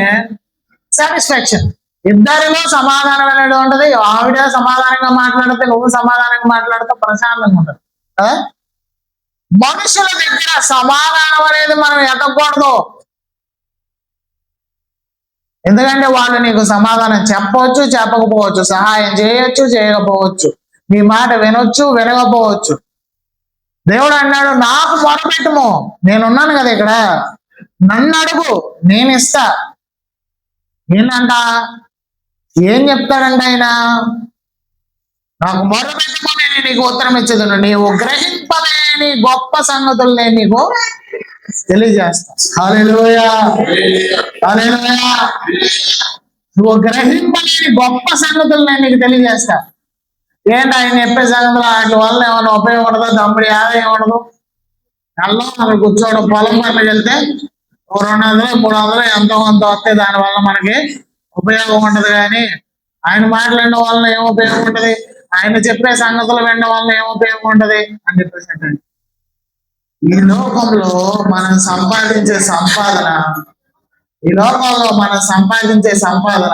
సాటిస్ఫాక్షన్. ఇద్దరిలో సమాధానం అనేది ఉంటది. ఆవిడ సమాధానంగా మాట్లాడితే, నువ్వు సమాధానంగా మాట్లాడితే ప్రశాంతంగా ఉంటుంది కదా. మనుషుల దగ్గర సమాధానం అనేది మనం ఎత్తకూడదు. ఎందుకంటే వాళ్ళు నీకు సమాధానం చెప్పవచ్చు, చెప్పకపోవచ్చు, సహాయం చేయొచ్చు, చేయకపోవచ్చు, నీ మాట వినొచ్చు, వినకపోవచ్చు. దేవుడు అన్నాడు, నాకు మొరపెట్టుము, నేనున్నాను కదా ఇక్కడ, నన్ను అడుగు, నేను ఇస్తా. ఏంటంట, ఏం చెప్తాడంట ఆయన? నాకు మొరపెట్టుము, నేను నీకు ఉత్తరం ఇచ్చేదను, నీవు గ్రహింపలేని గొప్ప సంగతులు నేను నీకు తెలియజేస్తా. హల్లెలూయా, హల్లెలూయా. నువ్వు గ్రహింపలేని గొప్ప సంగతులు నేను నీకు తెలియజేస్తా. ఏంటి ఆయన చెప్పే సంగతులు వాటి వల్ల ఏమైనా ఉపయోగం ఉండదు, దమ్ముడి ఆదాయం ఉండదు. నెలలో మనం కూర్చోవడం, పొలం పనులకు వెళ్తే 200 300 ఎంతో కొంత వస్తే దానివల్ల మనకి ఉపయోగం ఉండదు. కానీ ఆయన మాట్లాడడం వల్ల ఏం ఉపయోగం ఉంటుంది, ఆయన చెప్పే సంగతులు వినడం వల్ల ఏం ఉపయోగం ఉంటుంది అని చెప్పేసి. ఈ లోకంలో మనం సంపాదించే సంపాదన, ఈ లోకంలో మనం సంపాదించే సంపాదన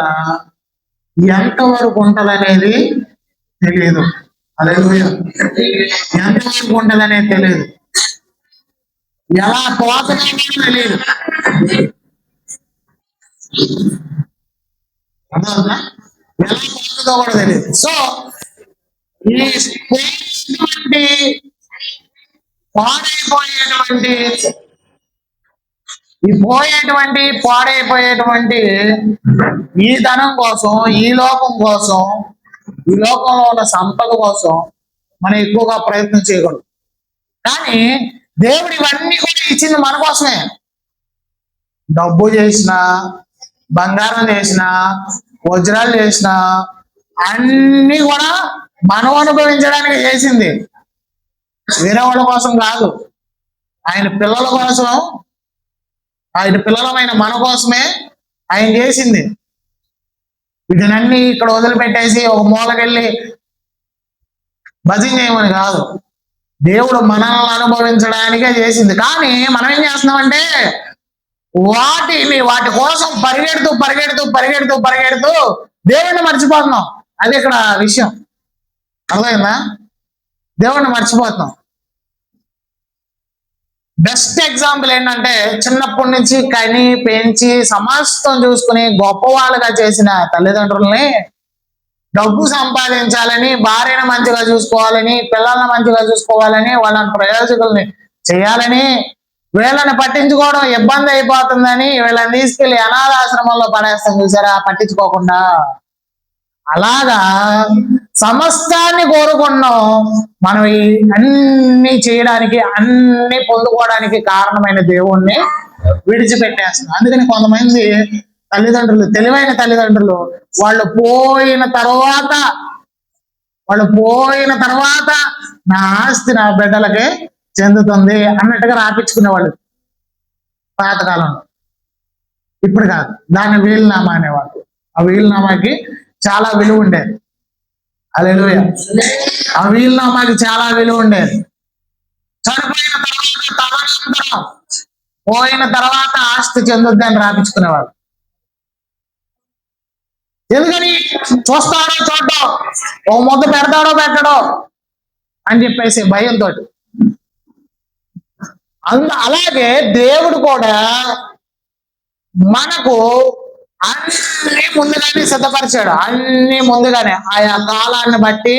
ఎంతవరకు ఉంటదనేది తెలియదు. హల్లెలూయా. ఎంతవరకు ఉంటదనేది తెలియదు, ఎలా పోతుందో తెలియదు. అర్థమవుతుందా? ఎలా పోతుందో కూడా తెలియదు. సో పాడైపోయేటువంటి ఈ ధనం కోసం, ఈ లోకం కోసం, ఈ లోకంలో ఉన్న సంపద కోసం మనం ఎక్కువగా ప్రయత్నం చేయకూడదు. కానీ దేవుడు ఇవన్నీ కూడా ఇచ్చింది మన కోసమే. డబ్బు చేసిన, బంగారం చేసిన, వజ్రాలు చేసిన అన్ని కూడా మనం అనుభవించడానికి చేసింది, వేరే వాళ్ళ కోసం కాదు. ఆయన పిల్లల కోసం, ఆయన పిల్లలమైన మన కోసమే ఆయన చేసింది. వీటినన్నీ ఇక్కడ వదిలిపెట్టేసి ఒక మూలకెళ్ళి భజన చేయమని కాదు, దేవుడు మనల్ని అనుభవించడానికే చేసింది. కానీ మనం ఏం చేస్తున్నామంటే వాటి కోసం పరిగెడుతూ దేవుడిని మర్చిపోతున్నాం. అది ఇక్కడ విషయం. అర్థమైందా? దేవుడిని మర్చిపోతున్నాం. బెస్ట్ ఎగ్జాంపుల్ ఏంటంటే, చిన్నప్పటి నుంచి కని పెంచి సమస్తం చూసుకుని గొప్పవాళ్ళుగా చేసిన తల్లిదండ్రుల్ని డబ్బు సంపాదించాలని, భార్యను మంచిగా చూసుకోవాలని, పిల్లల్ని మంచిగా చూసుకోవాలని, వాళ్ళని ప్రయోజకుల్ని చేయాలని, వీళ్ళని పట్టించుకోవడం ఇబ్బంది అయిపోతుందని వీళ్ళని తీసుకెళ్లి అనాథాశ్రమంలో పడేస్తాం చూసారా, పట్టించుకోకుండా. అలాగా సమస్తాన్ని కోరుకున్నాం మనం. అన్ని చేయడానికి, అన్ని పొందుకోవడానికి కారణమైన దేవుణ్ణి విడిచిపెట్టేస్తున్నాం. అందుకని కొంతమంది తల్లిదండ్రులు, తెలివైన తల్లిదండ్రులు, వాళ్ళు పోయిన తర్వాత నా ఆస్తి నా బిడ్డలకే చెందుతుంది అన్నట్టుగా రాపించుకునేవాళ్ళు పాతకాలంలో. ఇప్పుడు కాదు, దాన్ని వీలునామా అనేవాళ్ళు. ఆ వీలునామాకి చాలా విలువ ఉండేది. హల్లెలూయా. ఆ వీలునామాకి చాలా విలువ ఉండేది. చనిపోయిన తర్వాత, పోయిన తర్వాత ఆస్తి చెందుద్ది అని రాపించుకునేవాళ్ళు. ఎందుకని? చూస్తాడో చూడటం, ఓ ముద్ద పెడతాడో పెట్టడో అని చెప్పేసి భయంతో. అలాగే దేవుడు కూడా మనకు అన్ని ముందుగానే సిద్ధపరిచాడు. అన్ని ముందుగానే ఆయా కాలాన్ని బట్టి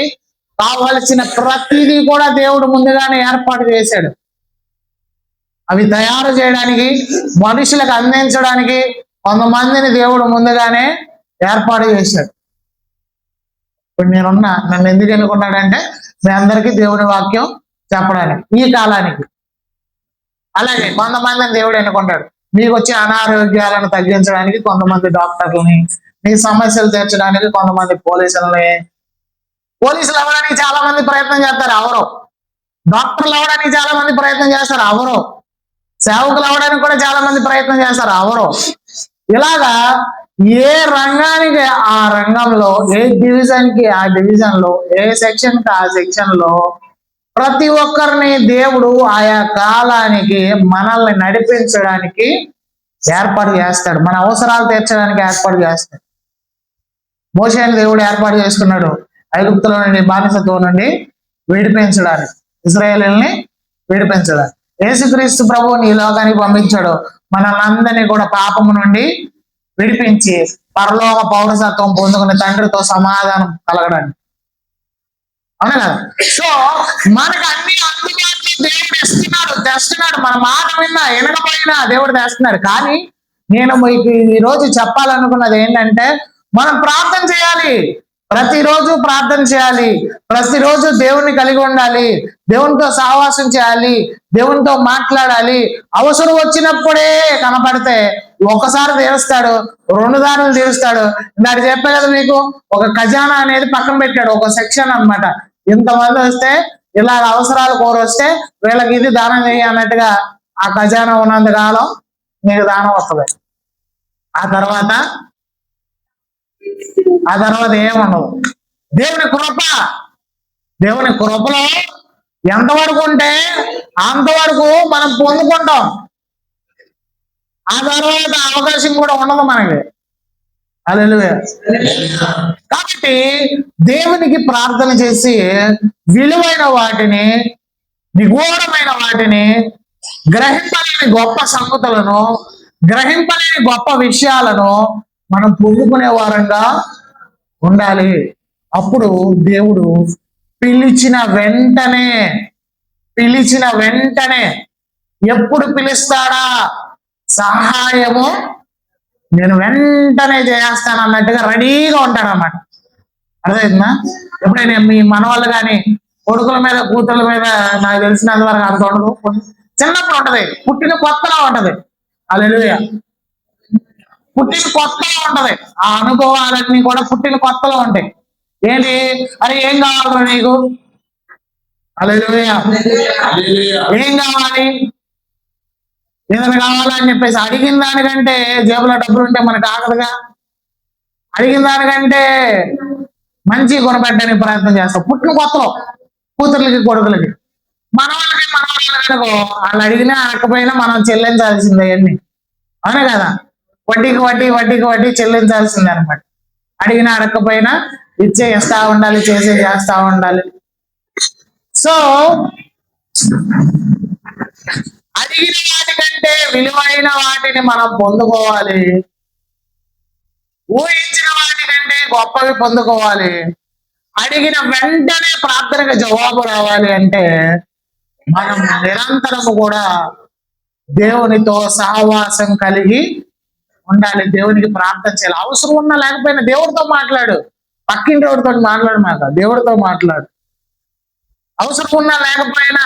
కావలసిన ప్రతిదీ కూడా దేవుడు ముందుగానే ఏర్పాటు చేశాడు. అవి తయారు చేయడానికి, మనుషులకు అందించడానికి కొంతమందిని దేవుడు ముందుగానే ఏర్పాటు చేశాడు. ఇప్పుడు నన్ను ఎందుకు ఎన్నుకున్నాడంటే మీ అందరికీ దేవుని వాక్యం చెప్పడానికి, ఈ కాలానికి. అలాగే కొంతమందిని దేవుడు ఎన్నుకుంటాడు మీకు వచ్చే అనారోగ్యాలను తగ్గించడానికి, కొంతమంది డాక్టర్లని, మీ సమస్యలు తీర్చడానికి కొంతమంది పోలీసులు అవ్వడానికి చాలా మంది ప్రయత్నం చేస్తారు, అవరు. డాక్టర్లు అవ్వడానికి చాలా మంది ప్రయత్నం చేస్తారు, అవరు. సేవకులు అవ్వడానికి కూడా చాలా మంది ప్రయత్నం చేస్తారు, అవరు. ఇలాగా ఏ రంగానికి ఆ రంగంలో, ఏ డివిజన్ కి ఆ డివిజన్ లో, ఏ సెక్షన్ కి ఆ సెక్షన్ లో ప్రతి ఒక్కరిని దేవుడు ఆయా కాలానికి మనల్ని నడిపించడానికి ఏర్పాటు చేస్తాడు. మన అవసరాలు తీర్చడానికి ఏర్పాటు చేస్తాడు. మోషేని దేవుడు ఏర్పాటు చేసుకున్నాడు ఐగుప్తులో నుండి, బానిసత్వం నుండి విడిపించడానికి, ఇశ్రాయేలుని విడిపించడానికి. యేసుక్రీస్తు ప్రభువుని ఈ లోకానికి పంపించాడు మనల్ని కూడా పాపము నుండి విడిపించి పరలోక పౌరసత్వం పొందుకుని తండ్రితో సమాధానం కలగడానికి. అవునా కదా? సో మనకు అన్ని అందుబాటులో దేవుడు తెస్తున్నాడు. మన మాట వినకపోయినా దేవుడు తెస్తున్నాడు. కానీ నేను మీకు ఈ రోజు చెప్పాలనుకున్నది ఏంటంటే, మనం ప్రార్థన చేయాలి. ప్రతిరోజు ప్రార్థన చేయాలి, ప్రతిరోజు దేవుణ్ణి కలిగి ఉండాలి, దేవునితో సహవాసం చేయాలి, దేవునితో మాట్లాడాలి. అవసరం వచ్చినప్పుడే కనపడితే ఒకసారి తీరుస్తాడు, 2 సార్లు తీరుస్తాడు. ఇందాక చెప్పే కదా మీకు, ఒక ఖజానా అనేది పక్కన పెట్టాడు, ఒక సెక్షన్ అన్నమాట. ఇంతమంది వస్తే ఇలా అవసరాలు కోరొస్తే వీళ్ళకి ఇది దానం చేయ అన్నట్టుగా ఆ ఖజానా ఉన్నంత కాలం నీకు దానం వస్తుంది. ఆ తర్వాత ఏముండదు. దేవుని కృపలో ఎంతవరకు ఉంటే అంతవరకు మనం పొందుకుంటాం. ఆ తర్వాత అవకాశం కూడా ఉండదు మనకి. హల్లెలూయా. కాబట్టి దేవునికి ప్రార్థన చేసి విలువైన వాటిని, నిగూఢమైన వాటిని, గ్రహింపలేని గొప్ప సంగతులను, గ్రహింపలేని గొప్ప విషయాలను మనం పొందుకునే వారంగా ఉండాలి. అప్పుడు దేవుడు పిలిచిన వెంటనే ఎప్పుడు పిలుస్తాడా సహాయము నేను వెంటనే చేస్తాను అన్నట్టుగా రెడీగా ఉంటాడు అన్నమాట. అర్థమైందా? ఎప్పుడైనా మీ మనవాళ్ళు కానీ కొడుకుల మీద కూతుళ్ళ మీద నాకు తెలిసినంత వరకు అంత ఉండదు. చిన్నప్పుడు ఉంటది, పుట్టిన కొత్తలో ఉంటది. హల్లెలూయా. పుట్టిన కొత్తలో ఉంటది. ఆ అనుభవాలన్నీ కూడా పుట్టిన కొత్తలో ఉంటాయి. ఏంటి? అరే ఏం కావాలి నీకు? హల్లెలూయా. ఏం కావాలి? ఏదైనా కావాలని చెప్పేసి అడిగిన దానికంటే జేబులో డబ్బులు ఉంటే మనకు ఆగదుగా. అడిగిన దానికంటే మంచి కొనపెట్టడానికి ప్రయత్నం చేస్తాం పుట్టిన కొత్తలో, కూతుర్లకి కొడుకులకి. మనవాళ్ళకి వాళ్ళు అడిగినా అడగకపోయినా మనం చెల్లించాల్సిందే అన్ని. అవునే కదా? వడ్డీకి చెల్లించాల్సిందే అనమాట. అడిగినా అడగకపోయినా చేస్తా ఉండాలి, చేస్తా ఉండాలి. సో అడిగిన వాటికంటే విలువైన వాటిని మనం పొందుకోవాలి, ఊహించిన వాటికంటే గొప్పవి పొందుకోవాలి. అడిగిన వెంటనే ప్రార్థనకు జవాబు రావాలి అంటే మనం నిరంతరము కూడా దేవునితో సహవాసం కలిగి ఉండాలి. దేవునికి ప్రార్థన చేయాలి. అవసరం ఉన్నా లేకపోయినా దేవుడితో మాట్లాడు. పక్కింటి వాడితో మాట్లాడు, మాకు దేవుడితో మాట్లాడు. అవసరం ఉన్నా లేకపోయినా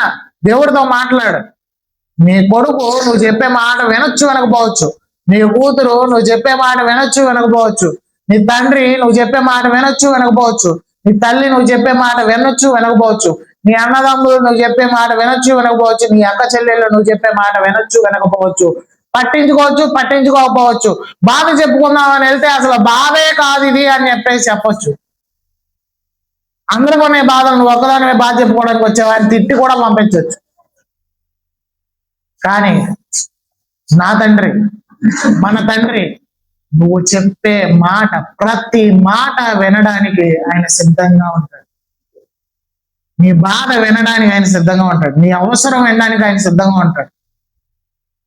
దేవుడితో మాట్లాడు. నీ కొడుకు నువ్వు చెప్పే మాట వినొచ్చు వినకపోవచ్చు, నీ కూతురు నువ్వు చెప్పే మాట వినొచ్చు వినకపోవచ్చు, నీ తండ్రి నువ్వు చెప్పే మాట వినొచ్చు వినకపోవచ్చు, నీ తల్లి నువ్వు చెప్పే మాట వినొచ్చు వినకపోవచ్చు, నీ అన్నదమ్ములు నువ్వు చెప్పే మాట వినొచ్చు వినకపోవచ్చు, నీ అక్క చెల్లెళ్ళు నువ్వు చెప్పే మాట వినొచ్చు వినకపోవచ్చు, పట్టించుకోకపోవచ్చు. బాధ చెప్పుకుందామని వెళ్తే అసలు బాధే కాదు ఇది అని చెప్పేసి చెప్పొచ్చు. అందరూ కొనే బాధలు నువ్వు ఒక్కదానివే బాధ చెప్పుకోవడానికి వచ్చేవాడిని తిట్టి కూడా పంపించవచ్చు. కానీ నా తండ్రి, మన తండ్రి నువ్వు చెప్పే మాట, ప్రతి మాట వినడానికి ఆయన సిద్ధంగా ఉంటాడు. నీ బాధ వినడానికి ఆయన సిద్ధంగా ఉంటాడు. నీ అవసరం వినడానికి ఆయన సిద్ధంగా ఉంటాడు.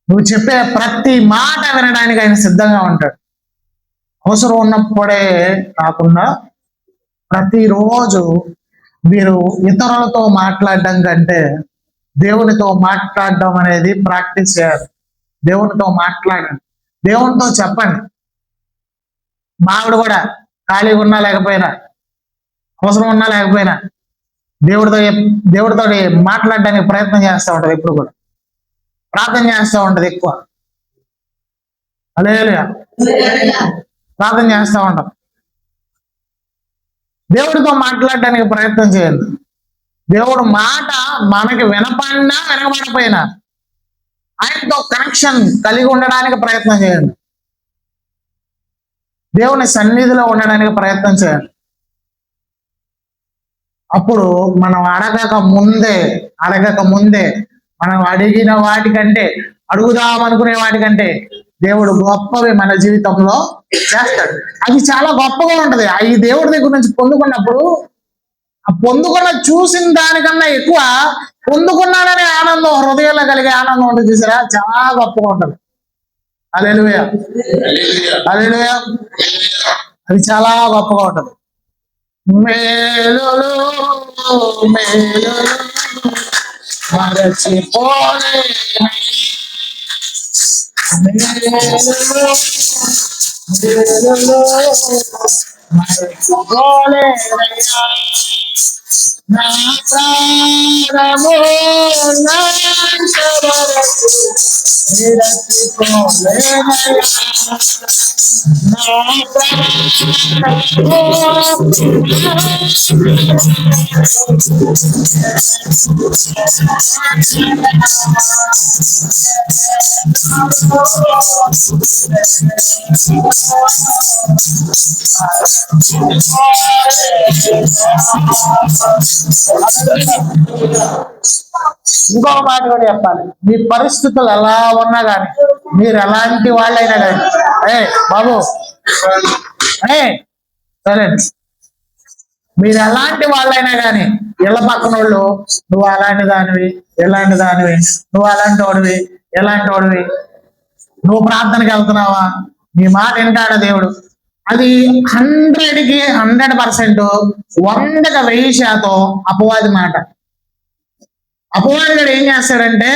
నువ్వు చెప్పే ప్రతి మాట వినడానికి ఆయన సిద్ధంగా ఉంటాడు. అవసరం ఉన్నప్పుడే కాకుండా ప్రతిరోజు మీరు ఇతరులతో మాట్లాడడం కంటే దేవునితో మాట్లాడడం అనేది ప్రాక్టీస్ చేయాలి. దేవునితో మాట్లాడండి, దేవునితో చెప్పండి. మావిడ కూడా ఖాళీగా ఉన్నా లేకపోయినా, అవసరం ఉన్నా లేకపోయినా దేవుడితో మాట్లాడడానికి ప్రయత్నం చేస్తూ ఉంటది. ఎప్పుడు కూడా ప్రార్థన చేస్తూ ఉంటది. ఎక్కువ హల్లెలూయా ప్రార్థన చేస్తూ ఉంటాం. దేవుడితో మాట్లాడడానికి ప్రయత్నం చేయండి. దేవుడు మాట మనకి వినపడినా వినపడపోయినా ఆయనతో కనెక్షన్ కలిగి ఉండడానికి ప్రయత్నం చేయండి. దేవుని సన్నిధిలో ఉండడానికి ప్రయత్నం చేయండి. అప్పుడు మనం అడగక ముందే మనం అడిగిన వాటికంటే, అడుగుదామనుకునే వాటికంటే దేవుడు గొప్పవి మన జీవితంలో చేస్తాడు. అది చాలా గొప్పగా ఉంటది. ఈ దేవుడి దగ్గర నుంచి పొందుకున్నప్పుడు ఆ పొందుకున్న చూసిన దానికన్నా ఎక్కువ పొందుకున్నాననే ఆనందం, హృదయంలో కలిగే ఆనందం ఉంటుంది చూసారా, చాలా గొప్పగా ఉంటుంది. హల్లెలూయా హల్లెలూయా. అది చాలా గొప్పగా ఉంటుంది. మేలులు మరచిపోలే మరచిపోలేనయ్యా. నా ప్రాణము ఉన్నంత వరకు నిరసిపోలేనయ్యా. నా ఇంకొక మాట కూడా చెప్పాలి. మీ పరిస్థితులు ఎలా ఉన్నా కానీ, మీరు ఎలాంటి వాళ్ళైనా కానీ, ఏ బాబు ఏ సరే, మీరు ఎలాంటి వాళ్ళైనా కానీ ఇళ్ళ పక్కన వాళ్ళు నువ్వు అలాంటి దానివి, ఎలాంటి దానివి, నువ్వు అలాంటి వాడివి, ఎలాంటి వాడివి, నువ్వు ప్రార్థనకి వెళ్తున్నావా, నీ మాట వింటాడా దేవుడు, అది 100కి 100%, 100కి 1000% అపవాది మాట. అపవాదుడు ఏం చేస్తాడంటే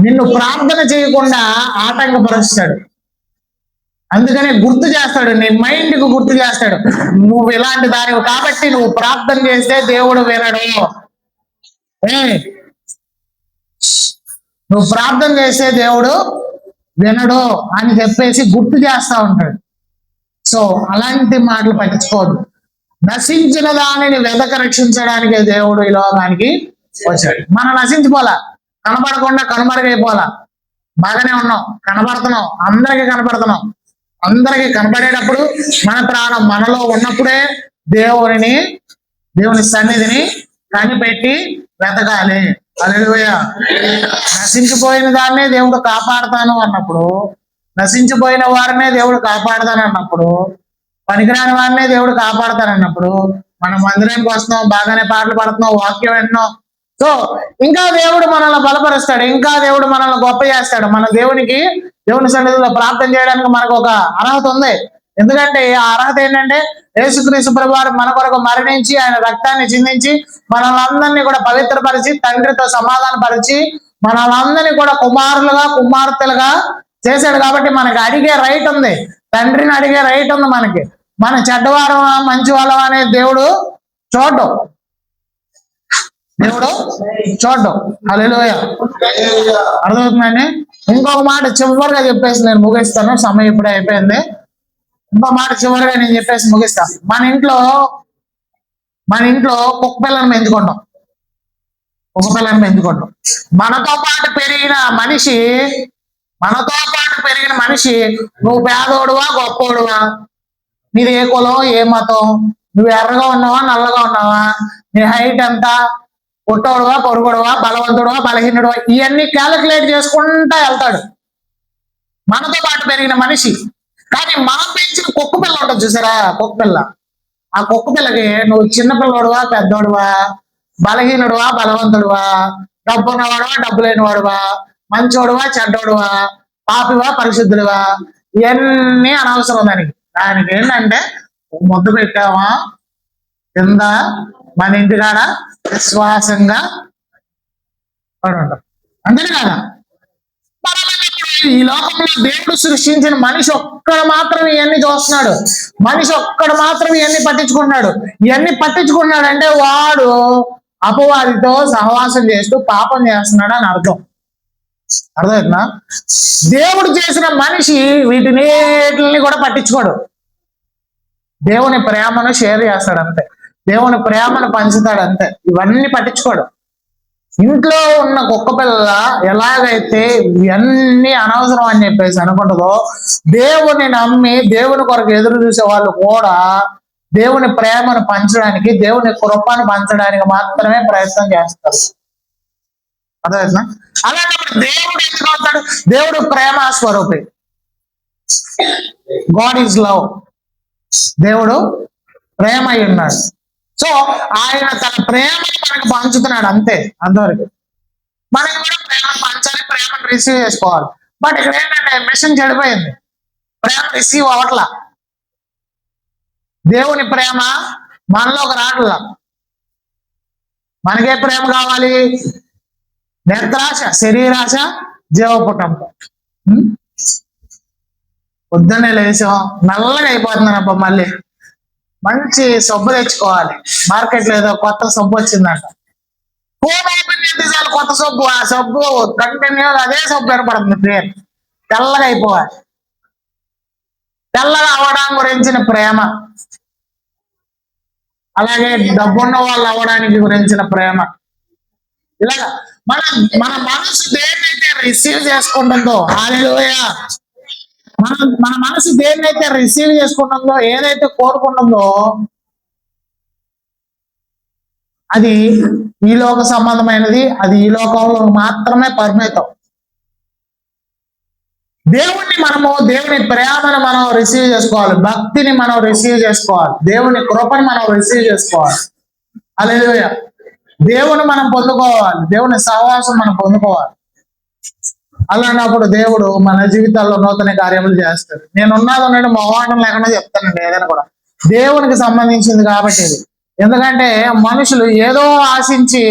నిన్ను ప్రార్థన చేయకుండా ఆటంకపరుస్తాడు. అందుకనే గుర్తు చేస్తాడు, నీ మైండ్కి గుర్తు చేస్తాడు, నువ్వు ఇలాంటి దానివి కాబట్టి నువ్వు ప్రార్థన చేస్తే దేవుడు వినడు, నువ్వు ప్రార్థన చేస్తే దేవుడు వినడు అని చెప్పేసి గుర్తు చేస్తా ఉంటాడు. సో అలాంటి మాటలు పట్టించుకోవద్దు. నశించిన దానిని వెదక రక్షించడానికి దేవుడు ఈ లోకానికి వచ్చాడు. మనం నశించిపోలా, కనబడకుండా కనుమరుగైపోలా, బాగానే ఉన్నాం, కనబడుతున్నాం, అందరికీ కనబడుతున్నాం. అందరికీ కనబడేటప్పుడు మన ప్రాణం మనలో ఉన్నప్పుడే దేవుని సన్నిధిని కనిపెట్టి వెతకాలి. హల్లెలూయా. నశించిపోయిన దాన్నే దేవుడు కాపాడుతాను అన్నప్పుడు, నశించిపోయిన వారినే దేవుడు కాపాడుతాను అన్నప్పుడు, పనికిరాని వారినే దేవుడు కాపాడుతానన్నప్పుడు, మనం మందిరానికి వస్తున్నాం, బాగానే పాటలు పాడుతున్నాం, వాక్యం వింటున్నాం. సో ఇంకా దేవుడు మనల్ని బలపరుస్తాడు, ఇంకా దేవుడు మనల్ని గొప్ప చేస్తాడు. మన దేవుని సన్నిధిలో ప్రార్థన చేయడానికి మనకు ఒక అర్హత ఉంది. ఎందుకంటే ఆ అర్హత ఏంటంటే యేసుక్రీస్తు ప్రభువారు మన కొరకు మరణించి ఆయన రక్తాన్ని చిందించి మనల్ని అందరినీ కూడా పవిత్రపరిచి తండ్రితో సమాధానపరిచి మనల్ని కూడా కుమారులుగా కుమార్తెలుగా చేశాడు. కాబట్టి మనకి అడిగే రైట్ ఉంది, తండ్రిని అడిగే రైట్ ఉంది మనకి. మన చెడ్డవారమా మంచి వాళ్ళం అనే దేవుడు చూడడం. హల్లెలూయా. అర్థమవుతుందండి. ఇంకొక మాట చివరిగా చెప్పేసి నేను ముగిస్తాను, సమయం ఇప్పుడే అయిపోయింది. ఇంకో మాట చివరిగా నేను చెప్పేసి ముగిస్తాను. మన ఇంట్లో కుక్క పిల్లని పెంచుకుంటాం. మనతో పాటు పెరిగిన మనిషి నువ్వు పేదోడువా గొప్పోడువా, నీది ఏ కులం ఏ మతం, నువ్వు ఎర్రగా ఉన్నావా నల్లగా ఉన్నావా, నీ హైట్ ఎంత, పొట్టోడువా పొరుగుడువా, బలవంతుడువా బలహీనుడువా, ఇవన్నీ క్యాలిక్యులేట్ చేసుకుంటా వెళ్తాడు మనతో పాటు పెరిగిన మనిషి. కానీ మనం పెంచిన కుక్క పిల్ల ఉంటుంది చూసారా, కుక్క పిల్ల, ఆ కుక్క పిల్లకి నువ్వు చిన్నపిల్లడువా పెద్దోడువా, బలహీనుడువా బలవంతుడువా, డబ్బు ఉన్నవాడువా డబ్బు లేనివాడువా, మంచోడువా చెడ్డోడువా, పాపివా పరిశుద్ధుడువా, ఇవన్నీ అనవసరం. దానికి ఏంటంటే ముద్దు పెట్టావా కింద మన ఇంటికాడ విశ్వాసంగా పడి ఉంటాం, అంతేనే కదా. ఈ లోకంలో దేవుడు సృష్టించిన మనిషి ఒక్కడు మాత్రం ఇవన్నీ చూస్తున్నాడు, మనిషి ఒక్కడు మాత్రం ఇవన్నీ పట్టించుకుంటున్నాడు. ఇవన్నీ పట్టించుకుంటున్నాడు అంటే వాడు అపవాదితో సహవాసం చేస్తూ పాపం చేస్తున్నాడు అని అర్థమవుతుందా. దేవుడు చేసిన మనిషి వీటిని కూడా పట్టించుకోడు. దేవుని ప్రేమను షేర్ చేస్తాడు అంతే, దేవుని ప్రేమను పంచుతాడు అంతే, ఇవన్నీ పట్టించుకోడు. ఇంట్లో ఉన్న కుక్క పిల్ల ఎలాగైతే ఇవన్నీ అనవసరం అని చెప్పేసి అనుకుంటుందో, దేవుని నమ్మి దేవుని కొరకు ఎదురు చూసే వాళ్ళు కూడా దేవుని ప్రేమను పంచడానికి, దేవుని కృపను పంచడానికి మాత్రమే ప్రయత్నం చేస్తారు. అర్థమవుతుందా. అలాంటప్పుడు దేవుడు ఎందుకు అవుతాడు? దేవుడు ప్రేమ స్వరూపి, గాడ్ ఈజ్ లవ్. దేవుడు ప్రేమ అయి ఉన్నాడు. సో ఆయన తన ప్రేమను మనకు పంచుతున్నాడు అంతే, అంతవరకు. మనం కూడా ప్రేమను పంచాలి, ప్రేమను రిసీవ్ చేసుకోవాలి. బట్ ఇక్కడ ఏంటంటే మిషన్ చెడిపోయింది, ప్రేమ రిసీవ్ అవట్లా, దేవుని ప్రేమ మనలోకి రావట్లా. మనకే ప్రేమ కావాలి? నేత్రాశ, శరీరాశ, జీవపుటంప. పొద్దున్నే లేచాం, నల్లగా అయిపోతున్నానప్ప, మళ్ళీ మంచి సబ్బు తెచ్చుకోవాలి. మార్కెట్లో ఏదో కొత్త సబ్బు వచ్చిందంట. ఫోన్ ఓపెన్ చేస్తే చాలు కొత్త సబ్బు. ఆ సబ్బు కంటిన్యూ అదే సబ్బు ఏర్పడుతుంది. పేరు తెల్లగా అయిపోవాలి. తెల్లగా అవడం గురించిన ప్రేమ, అలాగే డబ్బున్న వాళ్ళు అవ్వడానికి గురించిన ప్రేమ. ఇలాగా మన మన మనసు దేన్నైతే రిసీవ్ చేసుకుంటుందో, హల్లెలూయా, మన మనసు దేన్నైతే రిసీవ్ చేసుకుంటుందో, ఏదైతే కోరుకుంటుందో అది ఈ లోక సంబంధమైనది. అది ఈ లోకంలో మాత్రమే పరిమితం. దేవుని ప్రేమను మనం రిసీవ్ చేసుకోవాలి. భక్తిని మనం రిసీవ్ చేసుకోవాలి. దేవుని కృపని మనం రిసీవ్ చేసుకోవాలి. హల్లెలూయా. దేవుని మనం పొందుకోవాలి. దేవుని సహవాసం మనం పొందుకోవాలి. అలాంటప్పుడు దేవుడు మన జీవితాల్లో నూతన కార్యములు చేస్తాడు. నేను ఉన్నది మొహమాటం లేకుండా చెప్తానండి ఏదైనా కూడా. దేవునికి సంబంధించింది కాబట్టి ఇది. ఎందుకంటే మనుషులు ఏదో ఆశించి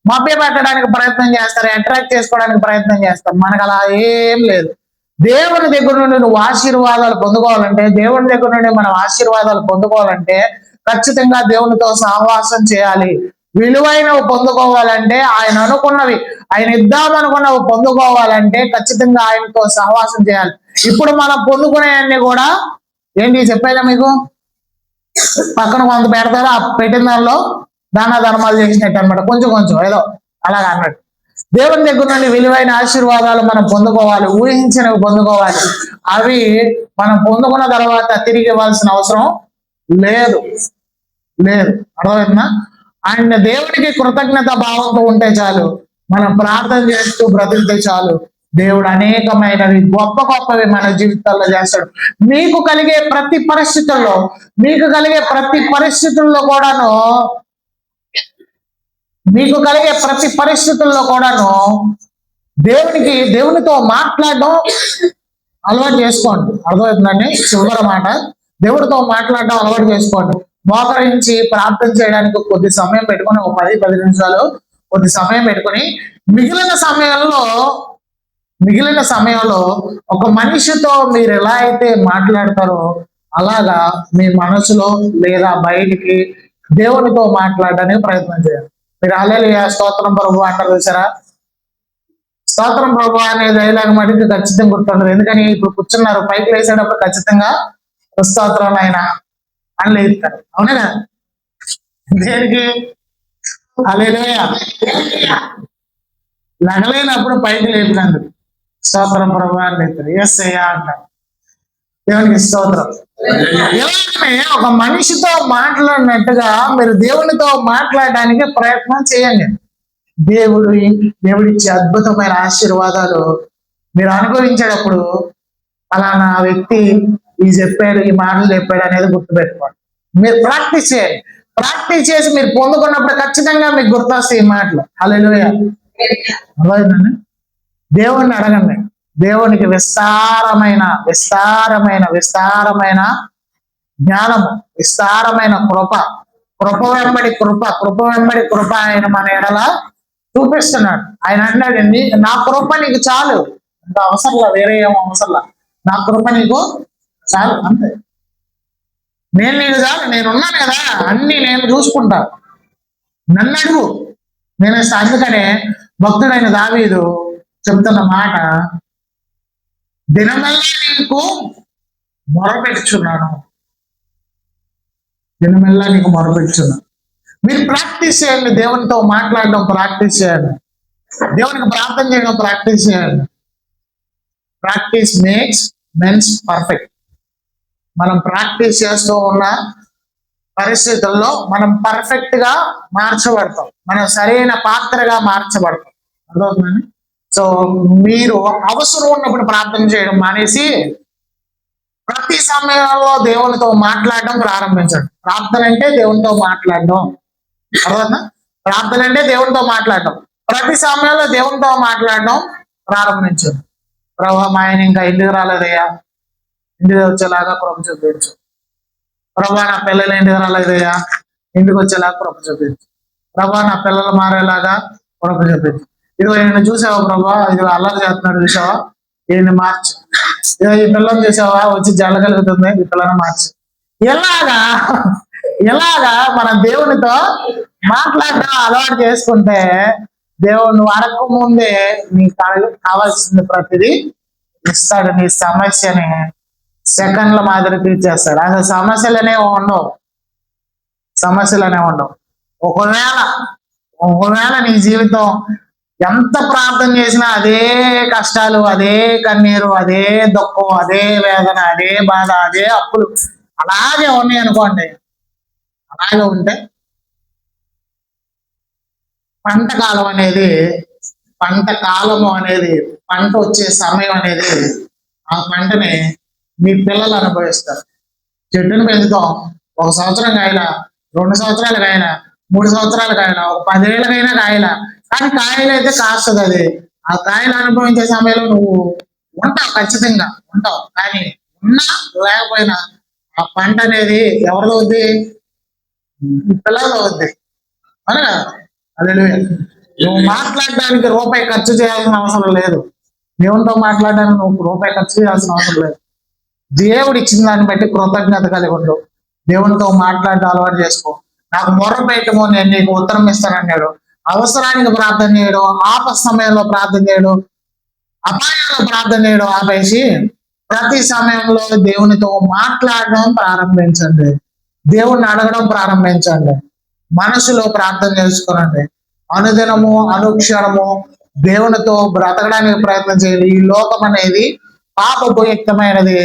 మభ్య పెట్టడానికి ప్రయత్నం చేస్తారు, అట్రాక్ట్ చేసుకోవడానికి ప్రయత్నం చేస్తారు. మనకు అలా ఏం లేదు. దేవుని దగ్గర నుండి నువ్వు ఆశీర్వాదాలు పొందుకోవాలంటే, దేవుని దగ్గర నుండి మనం ఆశీర్వాదాలు పొందుకోవాలంటే ఖచ్చితంగా దేవునితో సహవాసం చేయాలి. విలువైనవి పొందుకోవాలంటే, ఆయన అనుకున్నవి, ఆయన ఇద్దామనుకున్నవి పొందుకోవాలంటే ఖచ్చితంగా ఆయనతో సహవాసం చేయాలి. ఇప్పుడు మనం పొందుకునేవన్నీ కూడా ఏంటి చెప్పేదా మీకు? పక్కన కొంత పెడతారు, ఆ పెట్టిన దానిలో దాన ధర్మాలు చేసినట్టు అనమాట. కొంచెం కొంచెం ఏదో అలాగ అన్నట్టు. దేవుని దగ్గర నుండి విలువైన ఆశీర్వాదాలు మనం పొందుకోవాలి, ఊహించినవి పొందుకోవాలి. అవి మనం పొందుకున్న తర్వాత తిరిగి ఇవ్వాల్సిన అవసరం లేదు. అర్థమవుతుందా? ఆయన దేవుడికి కృతజ్ఞత భావంతో ఉంటే చాలు, మనం ప్రార్థన చేస్తూ బ్రతికితే చాలు, దేవుడు అనేకమైనవి గొప్పవి మన జీవితాల్లో చేస్తాడు. మీకు కలిగే ప్రతి పరిస్థితుల్లో కూడాను దేవునితో మాట్లాడడం అలవాటు చేసుకోండి. అర్థమవుతుందండి? చివరి మాట, దేవుడితో మాట్లాడడం అలవాటు చేసుకోండి. మోకరించి ప్రార్థన చేయడానికి కొద్ది సమయం పెట్టుకొని, ఒక 10 నిమిషాలు కొద్ది సమయం పెట్టుకొని, మిగిలిన సమయంలో ఒక మనిషితో మీరు ఎలా అయితే మాట్లాడతారో అలాగా మీ మనసులో లేదా బయటికి దేవునితో మాట్లాడడానికి ప్రయత్నం చేయాలి. మీరు హల్లెలూయా స్తోత్రం ప్రభు అంటారు చూసారా? స్తోత్రం ప్రభు అనే డైలాగ్ మటుకు ఖచ్చితంగా గుర్తుండదు. ఎందుకని ఇప్పుడు కూర్చున్నారు, పైకి వేసేటప్పుడు ఖచ్చితంగా స్తోత్రం అయినా అని లేస్తారు. అవునా కదా? దేనికి? హల్లెలూయా. లగలేనప్పుడు పైకి లేపినందుకు స్తోత్రం ప్రభు అని లేస్తారు. ఎస్ అయ్యా అంటారు. దేవునికి స్తోత్రం. ఎవరైనా ఒక మనిషితో మాట్లాడినట్టుగా మీరు దేవునితో మాట్లాడడానికి ప్రయత్నం చేయండి. దేవుడిచ్చే అద్భుతమైన ఆశీర్వాదాలు మీరు అనుభవించేటప్పుడు అలానా వ్యక్తి ఈ మాటలు చెప్పాడు అనేది గుర్తుపెట్టుకోండి. మీరు ప్రాక్టీస్ చేయండి. ప్రాక్టీస్ చేసి మీరు పొందుకున్నప్పుడు ఖచ్చితంగా మీకు గుర్తొస్తాయి ఈ మాటలు. హల్లెలూయా. అర్థమైందండి? దేవుణ్ణి అడగండి. దేవునికి విస్తారమైన జ్ఞానము, విస్తారమైన కృప వెంబడి కృప ఆయన మన ఎడల చూపిస్తున్నాడు. ఆయన అన్నాడు, నా కృప నీకు చాలు, అంత అవసరంలా, వేరే ఏమో అవసరంలా, నా కృప నీకు చాలు, అంతే. నేను నీకు చాలు, నేనున్నాను కదా, అన్ని నేను చూసుకుంటా, నన్ను అడుగు, నేను అందుకనే భక్తుడైన దావీదు చెప్తున్న మాట, దినమెల్లా నీకు మొరపెట్టుచున్నాను. మీరు ప్రాక్టీస్ చేయండి. దేవునితో మాట్లాడడం ప్రాక్టీస్ చేయండి. దేవునికి ప్రార్థన చేయడం ప్రాక్టీస్ చేయండి. Practice makes men's perfect. మనం ప్రాక్టీస్ చేస్తూ ఉన్న పరిస్థితుల్లో మనం పర్ఫెక్ట్ గా మార్చబడతాం, మనం సరైన పాత్రగా మార్చబడతాం. అర్థమవుతుందండి? సో మీరు అవసరం ఉన్నప్పుడు ప్రార్థన చేయడం మానేసి ప్రతి సమయంలో దేవునితో మాట్లాడడం ప్రారంభించండి. ప్రార్థన అంటే దేవునితో మాట్లాడడం. అర్థమవుతుందా? ప్రార్థన అంటే దేవునితో మాట్లాడడం. ప్రతి సమయంలో దేవునితో మాట్లాడడం ప్రారంభించండి. ప్రభా, మా ఆయన ఇంకా ఇంటికి రాలేదయ్యా, ఇంటికి వచ్చేలాగా కృప చూపించు. ప్రభా, నా పిల్లలు ఇంటికి రాలేదయ్యా, ఇంటికి వచ్చేలాగా కృప చూపించు. ప్రభా, నా పిల్లలు మారేలాగా కృప చూపించు. ఇదిగో ఈయన చూసావా ప్రభా, ఇది అల్లరి చేస్తున్నాడు చూసావా, ఈయన్ని మార్చు. ఇదిగో ఈ పిల్లని చూసావా, వచ్చి జల్ల కలుగుతుంది, ఈ పిల్లని మార్చు. ఎలాగా ఎలాగా మన దేవునితో మాట్లాడడం అలవాటు చేసుకుంటే దేవుడు నువ్వు అడగక ముందే నీకు కావాల్సింది ప్రతిదీ ఇస్తాడు. నీ సమస్యని సెకండ్ల మాదిరి తీర్చేస్తాడు. అసలు సమస్యలనే ఉండవు, సమస్యలనే ఉండవు. ఒకవేళ నీ జీవితం ఎంత ప్రార్థన చేసినా అదే కష్టాలు, అదే కన్నీరు, అదే దుఃఖం, అదే వేదన, అదే బాధ, అదే అప్పులు అలాగే ఉన్నాయి అనుకోండి. అలాగే ఉంటే పంట కాలము అనేది పంట వచ్చే సమయం అనేది ఆ పంటని మీ పిల్లలు అనుభవిస్తారు. చెట్టును పెంచుతాం, 1 సంవత్సరం కాయల, 2 సంవత్సరాలు కాయల, 3 సంవత్సరాలు కాయల, 10 ఏళ్ళకైనా కాయల, కానీ కాయలు అయితే కాస్తుంది. అది ఆ కాయలు అనుభవించే సమయంలో నువ్వు ఉంటావు, ఖచ్చితంగా ఉంటావు. కానీ ఉన్నా లేకపోయినా ఆ పంట అనేది ఎవరిదో వద్ది, పిల్లలతో వద్ది. అవునా? హల్లెలూయా. నువ్వు మాట్లాడడానికి రూపాయి ఖర్చు చేయాల్సిన అవసరం లేదు. దేవునితో మాట్లాడడానికి నువ్వు రూపాయి ఖర్చు చేయాల్సిన అవసరం లేదు. దేవుడు ఇచ్చిన దాన్ని బట్టి కృతజ్ఞత కలిగి ఉండు. దేవునితో మాట్లాడడం అలవాటు చేసుకో. నాకు మొర్ర పెట్టము, నేను నీకు ఉత్తరం ఇస్తానన్నాడు. అవసరానికి ప్రార్థన చేయడం, సమయంలో ప్రార్థన చేయడం, అపాయాల్లో ప్రార్థన చేయడం ఆపేసి ప్రతి సమయంలో దేవునితో మాట్లాడడం ప్రారంభించండి. దేవుణ్ణి అడగడం ప్రారంభించండి. మనసులో ప్రార్థన చేసుకోనండి. అనుదినము అనుక్షణము దేవునితో బ్రతకడానికి ప్రయత్నం చేయండి. ఈ లోకం అనేది పాపభూయుక్తమైనది.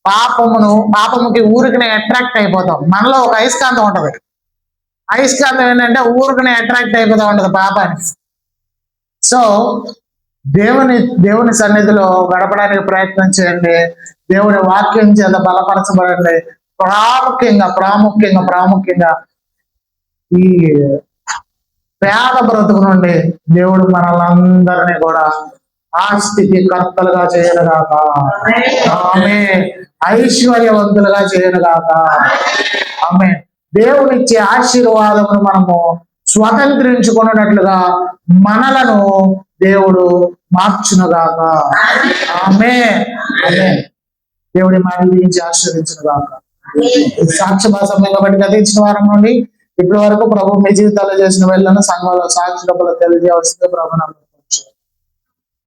పాపముకి ఊరికినే అట్రాక్ట్ అయిపోతాం. మనలో ఒక అయస్కాంతం ఉంటది. అయస్కాంతం ఏంటంటే ఊరికినే అట్రాక్ట్ అయిపోతా ఉంటది పాపానికి. సో దేవుని సన్నిధిలో గడపడానికి ప్రయత్నం చేయండి. దేవుని వాక్యం చేత బలపరచబడండి. ప్రాముఖ్యంగా ఈ పేద బ్రతుకు నుండి దేవుడు మనలందరినీ కూడా ఆస్తికి కర్తలుగా చేయనుగాక. ఆమె ఐశ్వర్యవంతులుగా చేయనుగాక. ఆమె దేవునిచ్చే ఆశీర్వాదమును మనము స్వతంత్రించుకున్నట్లుగా మనలను దేవుడు మార్చునుగాక. ఆమె దేవుడి మాటలు గురించి ఆశీర్వదించునుగాక. సాక్ష్య సమయంలో బట్టి గతించిన వారం నుండి ఇప్పటి వరకు ప్రభు మీ జీవితాల్లో చేసిన వెళ్ళను సంఘంలో సాక్షి డబ్బులు తెలియజేయవలసింది ప్రభు.